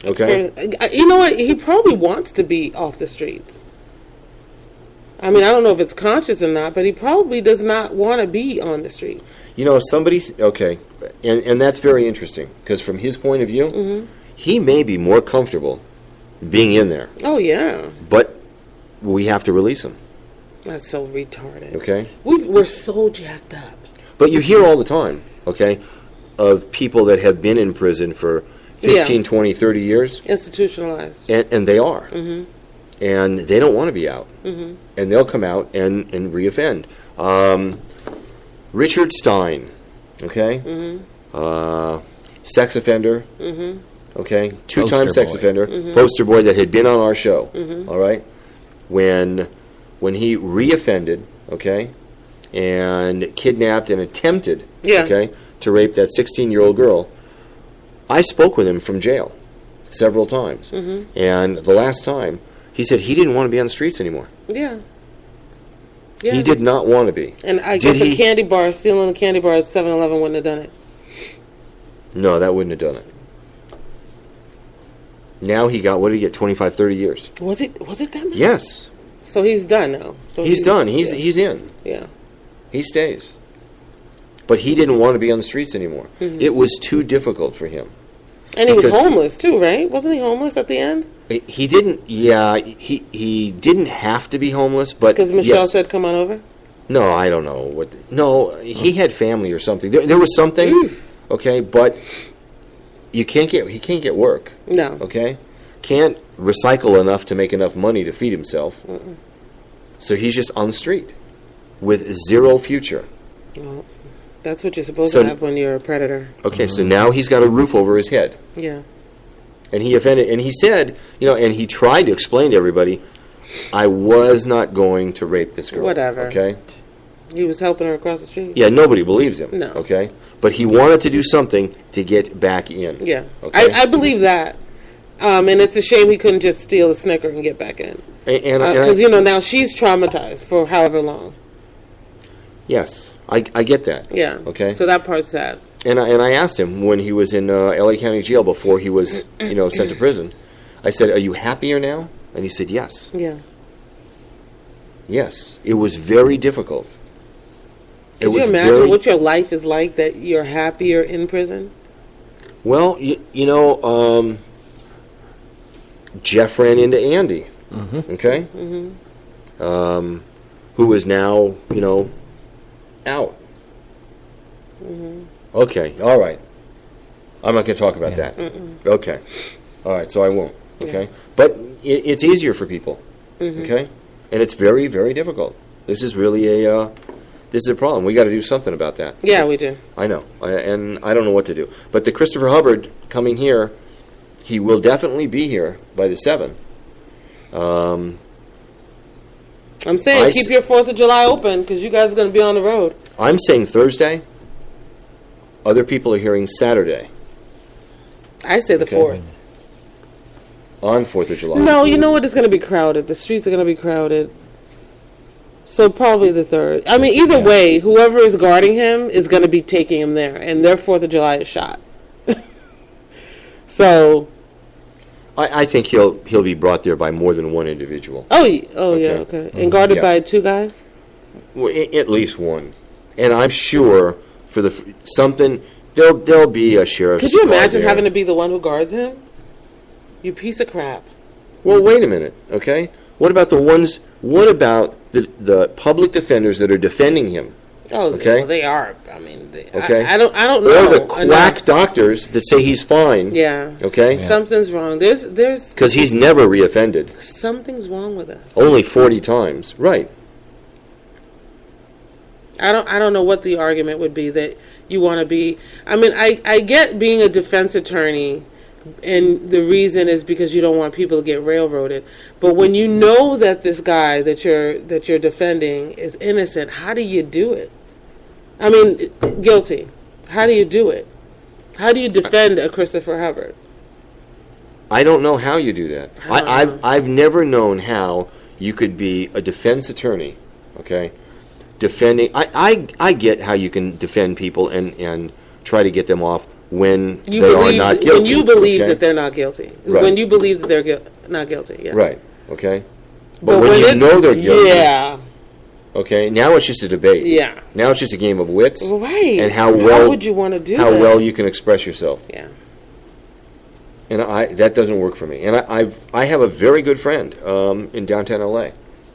B: Okay?
C: You know what? He probably wants to be off the streets. I mean, I don't know if it's conscious or not, but he probably does not want to be on the streets.
B: Okay, and that's very interesting, because from his point of view, he may be more comfortable being in there.
C: Oh, yeah.
B: But we have to release him.
C: That's so retarded.
B: Okay?
C: We're so jacked up.
B: But you hear all the time, okay, of people that have been in prison for 15, 20, 30 years.
C: Institutionalized.
B: And they are. And they don't want to be out. And they'll come out and reoffend. Richard Stein, okay? Sex offender, okay? Two-time sex offender, poster boy that had been on our show, all right? When he reoffended, okay, and kidnapped and attempted, okay, to rape that 16-year-old girl, I spoke with him from jail several times. And the last time, he said he didn't want to be on the streets anymore.
C: Yeah.
B: He did not want to be.
C: And I guess a candy bar, stealing a candy bar at 7-Eleven wouldn't have done it.
B: No, that wouldn't have done it. Now what did he get, 25, 30 years?
C: Was it that much?
B: Yes.
C: So he's done now. So
B: he's done. He's in.
C: Yeah.
B: He stays. But he didn't want to be on the streets anymore. It was too difficult for him.
C: And he was homeless too, right? Wasn't he homeless at the end?
B: He didn't. Yeah, he didn't have to be homeless, but
C: because Michelle said, "Come on over."
B: No, I don't know what. No, he had family or something. There was something. Oof. Okay, but he can't get work.
C: No.
B: Okay, can't recycle enough to make enough money to feed himself. So he's just on the street with zero future.
C: Well, that's what you're supposed to have when you're a predator.
B: Okay, so now he's got a roof over his head.
C: Yeah.
B: And he offended, and he said, and he tried to explain to everybody, I was not going to rape this girl.
C: Whatever.
B: Okay?
C: He was helping her across the street.
B: Yeah, nobody believes him.
C: No.
B: Okay? But he wanted to do something to get back in.
C: Yeah.
B: Okay?
C: I believe that. And it's a shame he couldn't just steal a Snicker and get back in. Because, now she's traumatized for however long.
B: Yes. I get that.
C: Yeah.
B: Okay?
C: So that part's sad.
B: And I asked him when he was in L.A. County Jail before he was, sent to prison. I said, "Are you happier now?" And he said, "Yes."
C: Yeah.
B: Yes. It was very difficult.
C: Could you imagine what your life is like that you're happier in prison?
B: Well, Jeff ran into Andy, okay? Who is now, out. Okay, all right. I'm not going to talk about that. Okay. All right, so I won't, okay?
C: Yeah.
B: But it's easier for people, okay? And it's very, very difficult. This is really a problem. We got to do something about that.
C: Yeah, we do.
B: I know, and I don't know what to do. But the Christopher Hubbard coming here, he will definitely be here by the 7th.
C: I'm saying keep your 4th of July open because you guys are going to be on the road.
B: I'm saying Thursday. Other people are hearing Saturday.
C: I say the 4th.
B: On 4th of July.
C: No, you know what? It's going to be crowded. The streets are going to be crowded. So probably the 3rd. I mean, either way, whoever is guarding him is going to be taking him there, and their 4th of July is shot. So
B: I think he'll be brought there by more than one individual.
C: yeah, okay. And guarded by 2 guys?
B: Well, at least one. And I'm sure for there'll be a sheriff's.
C: Could you imagine having to be the one who guards him? You piece of crap.
B: Well, wait a minute, okay? What about the public defenders that are defending him?
C: Oh,
B: okay.
C: Well, they are. I mean,
B: okay.
C: I don't know.
B: Or the quack doctors that say he's fine.
C: Yeah.
B: Okay.
C: Yeah. Something's wrong. There's
B: because he's never reoffended.
C: Something's wrong with us.
B: Only 40 times, right?
C: I don't know what the argument would be that you want to be. I mean, I get being a defense attorney, and the reason is because you don't want people to get railroaded. But when you know that this guy that you're defending is innocent, how do you do it? I mean, guilty. How do you do it? How do you defend a Christopher Hubbard?
B: I don't know how you do that. I've never known how you could be a defense attorney, okay? Defending, I get how you can defend people and try to get them off when they are not guilty.
C: When you believe that they're not guilty.
B: Right.
C: When you believe that they're not guilty, yeah.
B: Right, okay? But when you know they're guilty.
C: Yeah.
B: Okay, now it's just a debate.
C: Yeah.
B: Now it's just a game of wits.
C: Right.
B: And how
C: would you want to do
B: how
C: that?
B: well you can express yourself.
C: Yeah.
B: And that doesn't work for me. And I have a very good friend in downtown LA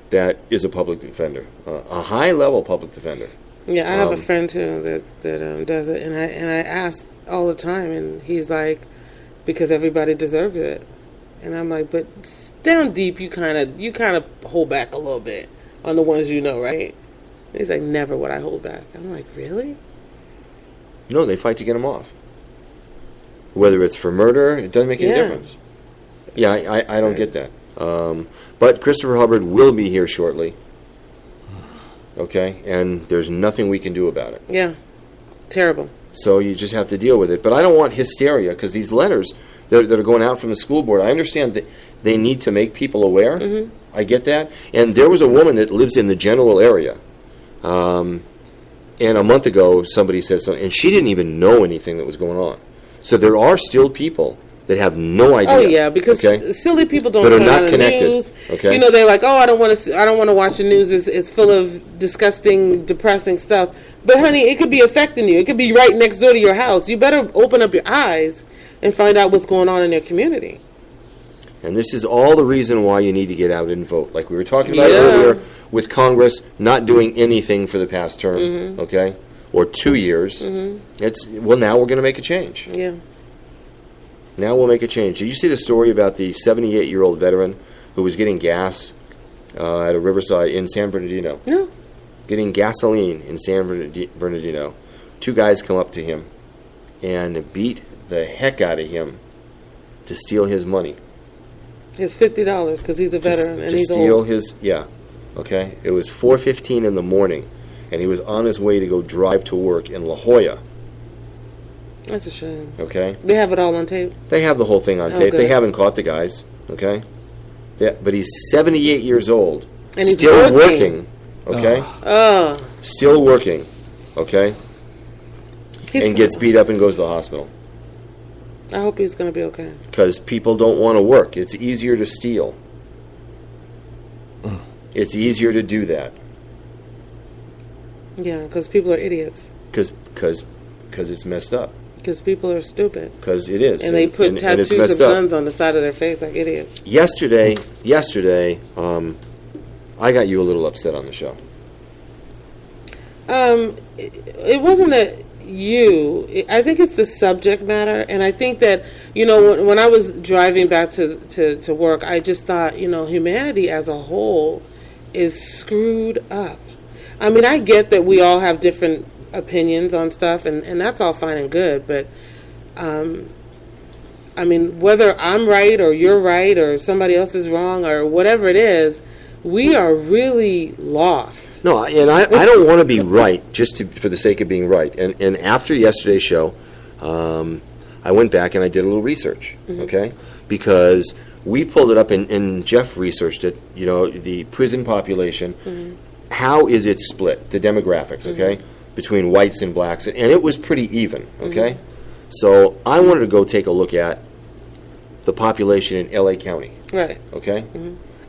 B: that is a public defender, a high-level public defender.
C: Yeah, I have a friend too that does it, and I ask all the time, and he's like, because everybody deserves it, and I'm like, but down deep, you kind of hold back a little bit on the ones you know, right? And he's like, never would I hold back. I'm like, really?
B: No, they fight to get him off. Whether it's for murder, it doesn't make any difference. Yeah, I don't get that. But Christopher Hubbard will be here shortly. Okay? And there's nothing we can do about it.
C: Yeah. Terrible.
B: So you just have to deal with it. But I don't want hysteria, because these letters that are going out from the school board, I understand that they need to make people aware. Mm-hmm. I get that. And there was a woman that lives in the general area. And a month ago, somebody said something, and she didn't even know anything that was going on. So there are still people that have no idea.
C: Oh yeah, because silly people don't turn on the news.
B: Okay.
C: You know, they're like, oh, I don't want to watch the news. It's full of disgusting, depressing stuff. But honey, it could be affecting you. It could be right next door to your house. You better open up your eyes and find out what's going on in your community.
B: And this is all the reason why you need to get out and vote. Like we were talking about earlier with Congress not doing anything for the past term, okay? Or 2 years. Mm-hmm. Now we're going to make a change.
C: Yeah.
B: Now we'll make a change. Did you see the story about the 78-year-old veteran who was getting gas at a riverside in San Bernardino?
C: No.
B: Getting gasoline in San Bernardino. 2 guys come up to him and beat the heck out of him to steal his money.
C: It's $50 because he's a veteran and he's old.
B: To steal his, okay. It was 4:15 in the morning, and he was on his way to go drive to work in La Jolla.
C: That's a shame.
B: Okay.
C: They have it all on tape?
B: They have the whole thing on tape.
C: Good.
B: They haven't caught the guys, okay? Yeah, but he's 78 years old.
C: And he's
B: still working, okay?
C: Oh.
B: Still working, okay? And gets beat up and goes to the hospital.
C: I hope he's going to be okay.
B: Because people don't want to work. It's easier to steal. It's easier to do that.
C: Yeah, because people are idiots.
B: Because it's messed up.
C: Because people are stupid.
B: Because it is.
C: And they put tattoos of guns on the side of their face like idiots.
B: Yesterday, I got you a little upset on the show.
C: It wasn't I think it's the subject matter, and I think that, when I was driving back to work, I just thought, humanity as a whole is screwed up. I mean, I get that we all have different opinions on stuff, and that's all fine and good, but I mean, whether I'm right or you're right or somebody else is wrong or whatever it is, we are really lost.
B: No, and I don't want to be right just for the sake of being right. And after yesterday's show, I went back and I did a little research, okay? Because we pulled it up, and Jeff researched it, the prison population. How is it split, the demographics, okay, between whites and blacks? And it was pretty even, okay? So I wanted to go take a look at the population in L.A. County,
C: right?
B: Okay?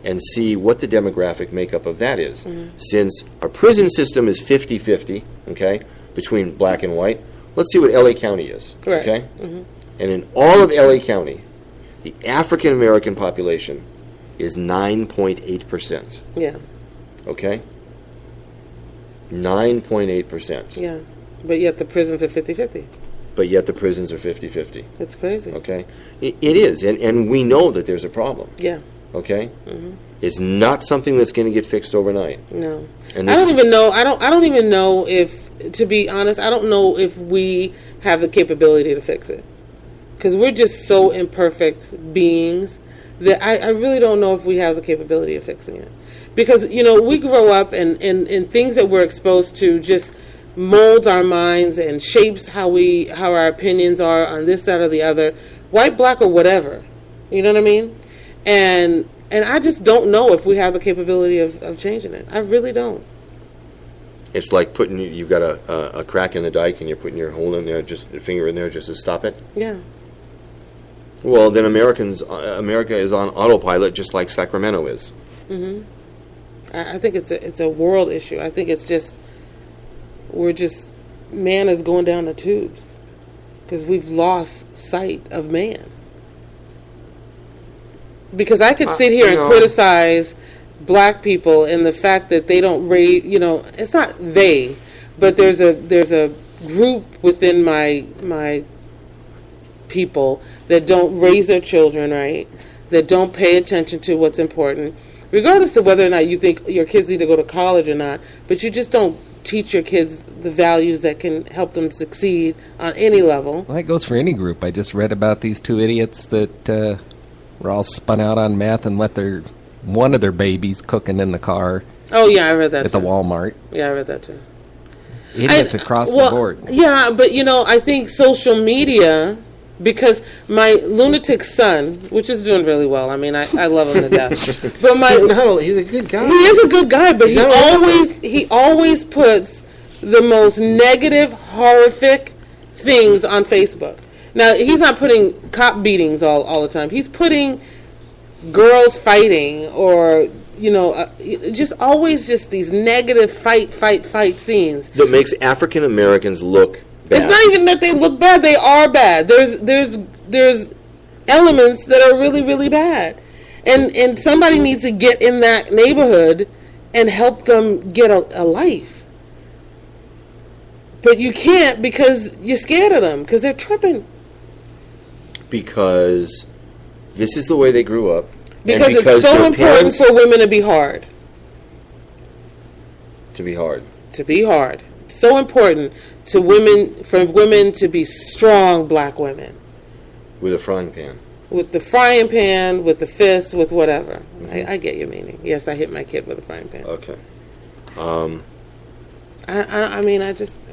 B: And see what the demographic makeup of that is. Since our prison system is 50-50, okay, between black and white, let's see what L.A. County is,
C: right.
B: Okay? And in all of L.A. County, the African-American population is 9.8%.
C: Yeah.
B: Okay? 9.8%.
C: Yeah. But yet the prisons are 50-50.
B: But yet the prisons are 50-50.
C: That's crazy.
B: Okay? It is, and we know that there's a problem.
C: Yeah.
B: Okay? It's not something that's going to get fixed overnight.
C: No.
B: And
C: I don't even know. I don't even know if, to be honest, I don't know if we have the capability to fix it. Because we're just so imperfect beings that I really don't know if we have the capability of fixing it. Because, we grow up and things that we're exposed to just molds our minds and shapes how our opinions are on this, that, or the other, white, black, or whatever. You know what I mean? And I just don't know if we have the capability of changing it. I really don't.
B: It's like you've got a crack in the dike and you're putting your hole in there, just a finger in there just to stop it.
C: Yeah.
B: Well, then America is on autopilot just like Sacramento is.
C: I think it's a world issue. I think it's just, man is going down the tubes because we've lost sight of man. Because I could sit here and criticize black people and the fact that they don't raise, it's not they, but there's a group within my people that don't raise their children right, that don't pay attention to what's important, regardless of whether or not you think your kids need to go to college or not, but you just don't teach your kids the values that can help them succeed on any level.
A: Well, that goes for any group. I just read about these two idiots that were all spun out on meth and left one of their babies cooking in the car.
C: Oh, yeah, I read that
A: at the Walmart.
C: Yeah, I read that too.
A: Idiots across the board.
C: Yeah, but, I think social media, because my lunatic son, which is doing really well. I mean, I love him to death. But
B: he's a good guy.
C: He is a good guy, but he always puts the most negative, horrific things on Facebook. Now, he's not putting cop beatings all the time. He's putting girls fighting or, just always just these negative fight scenes.
B: That makes African Americans look bad.
C: It's not even that they look bad. They are bad. There's elements that are really, really bad. And somebody needs to get in that neighborhood and help them get a life. But you can't because you're scared of them because they're tripping.
B: Because this is the way they grew up.
C: Because it's so important for women to be hard.
B: To be hard.
C: To be hard. So important for women to be strong black women.
B: With a frying pan.
C: With the frying pan, with the fist, with whatever. I get your meaning. Yes, I hit my kid with a frying pan.
B: Okay.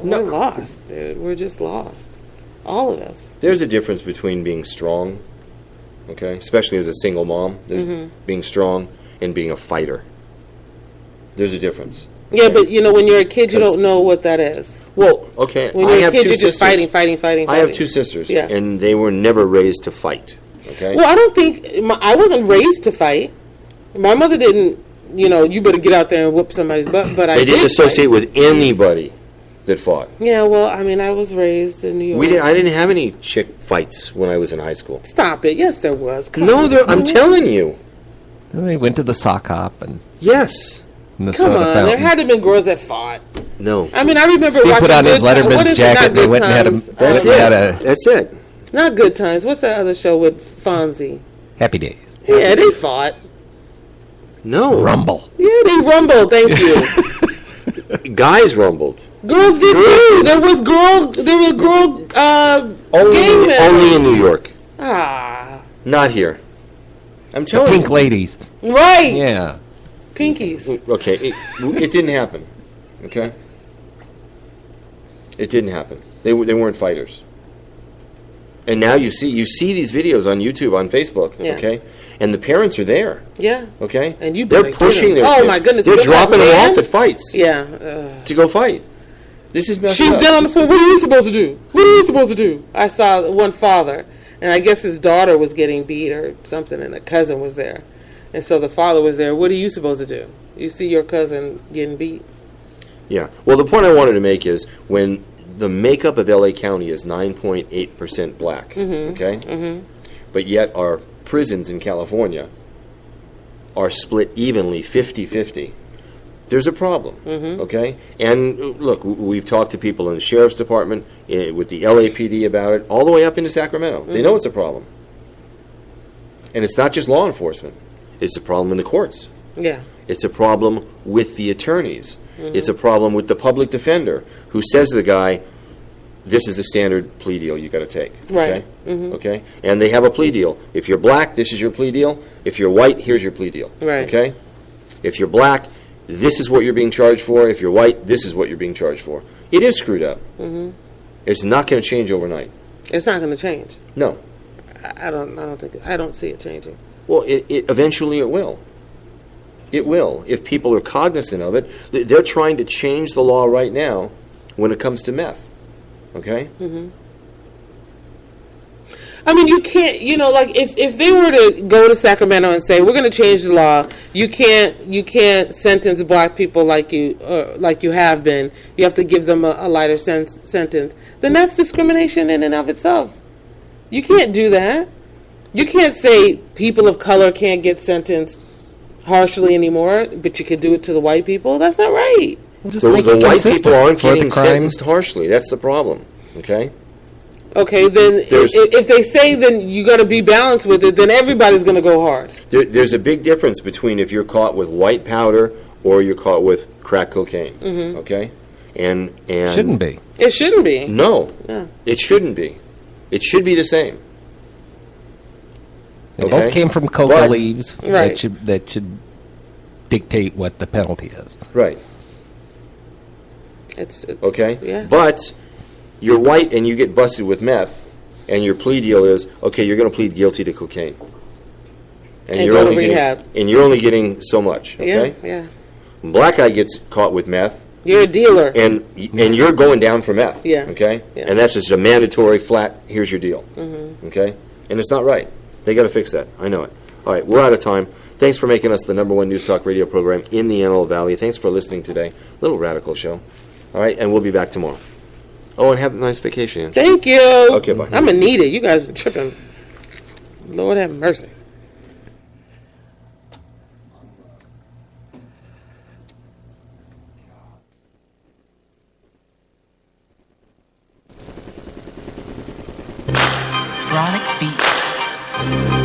C: We're lost, dude. We're just lost. All of us.
B: There's a difference between being strong, okay, especially as a single mom, being strong and being a fighter. There's a difference.
C: Okay? Yeah, but when you're a kid, you don't know what that is.
B: Well, okay.
C: When you're a kid, you're just fighting.
B: I have two sisters, and they were never raised to fight. Okay.
C: Well, I don't think I wasn't raised to fight. My mother didn't. You better get out there and whoop somebody's butt. But
B: they didn't associate with anybody that fought.
C: Yeah, well, I mean, I was raised in New York.
B: I didn't have any chick fights when I was in high school.
C: Stop it. Yes, there was.
B: I'm telling you.
A: They went to the sock hop and
B: Yes.
A: the
C: Come
A: soda
C: on,
A: fountain.
C: there had to have been girls that fought.
B: No.
C: I mean, I remember
A: Steve
C: watching
A: put on his
C: Good Times. What
A: Letterman's
C: is it?
A: jacket.
C: Not
A: They
C: Good
A: went and had a,
C: Times.
B: That's
A: had
B: it.
A: a
B: That's it.
C: Not Good Times. What's that other show with Fonzie?
A: Happy Days.
C: Yeah, they fought.
B: No.
A: Rumble.
C: Yeah, they rumbled. Thank you.
B: Guys rumbled.
C: Girls did too. There were girl game men.
B: Only in New York.
C: Ah,
B: Not here. I'm
A: The
B: telling
A: Pink
B: you.
A: Ladies.
C: right.
A: Yeah.
C: Pinkies.
B: Okay, it didn't happen. Okay? It didn't happen. They weren't fighters. And now you see these videos on YouTube, on Facebook,
C: Yeah.
B: okay? And the parents are there,
C: Yeah.
B: okay?
C: And you
B: they're
C: better get
B: pushing
C: them.
B: their
C: Oh,
B: kids.
C: my goodness,
B: They're
C: get that
B: dropping them
C: man.
B: off at fights
C: Yeah.
B: to go fight. This is messed
C: She's
B: up.
C: dead on the floor. What are you supposed to do? What are you supposed to do? I saw one father, and I guess his daughter was getting beat or something, and a cousin was there. And so the father was there. What are you supposed to do? You see your cousin getting beat?
B: Yeah. Well, the point I wanted to make is when the makeup of L.A. County is 9.8% black, okay? Mm-hmm. But yet our prisons in California are split evenly, 50-50. There's a problem, okay? And look, we've talked to people in the sheriff's department, with the LAPD about it, all the way up into Sacramento. They know it's a problem. And it's not just law enforcement. It's a problem in the courts.
C: Yeah.
B: It's a problem with the attorneys. It's a problem with the public defender who says to the guy, this is the standard plea deal you got to take.
C: Right.
B: Okay? Okay? And they have a plea deal. If you're black, this is your plea deal. If you're white, here's your plea deal.
C: Right.
B: Okay? If you're black, this is what you're being charged for. If you're white, this is what you're being charged for. It is screwed up. It's not going to change overnight.
C: It's not going to change.
B: No.
C: I don't see it changing.
B: Well, it eventually it will. It will. If people are cognizant of it, they're trying to change the law right now when it comes to meth. Okay?
C: I mean, you can't, like if they were to go to Sacramento and say, we're going to change the law, you can't sentence black people like you have been. You have to give them a lighter sentence. Then that's discrimination in and of itself. You can't do that. You can't say people of color can't get sentenced harshly anymore, but you could do it to the white people. That's not right.
A: Just
B: The
A: make it
B: white
A: consistent
B: people aren't
A: for the
B: getting
A: crime.
B: sentenced harshly. That's the problem. Okay?
C: Okay, then if they say then you got to be balanced with it, then everybody's going to go hard.
B: There's a big difference between if you're caught with white powder or you're caught with crack cocaine. Okay? And
A: Shouldn't be.
C: It shouldn't be.
B: No.
C: Yeah.
B: It shouldn't be. It should be the same.
A: They
B: Okay.
A: both came from coca
B: But-
A: leaves.
C: Right.
A: That should dictate what the penalty is.
B: Right.
C: It's
B: Okay?
C: Yeah.
B: But you're white and you get busted with meth, and your plea deal is, okay, you're going to plead guilty to cocaine.
C: And go to rehab.
B: And you're only getting so much. Okay?
C: Yeah.
B: Black guy gets caught with meth,
C: You're a dealer.
B: and you're going down for meth.
C: Yeah.
B: Okay?
C: Yeah.
B: And that's just a mandatory flat, here's your deal. Okay? And it's not right. They got to fix that. I know it. All right, we're out of time. Thanks for making us the #1 news talk radio program in the Antelope Valley. Thanks for listening today. Little radical show. All right, and we'll be back tomorrow. Oh, and have a nice vacation.
C: Thank you.
B: Okay, bye.
C: I'm going to need it. You guys are tripping. Lord have mercy.
D: Chronic Beats.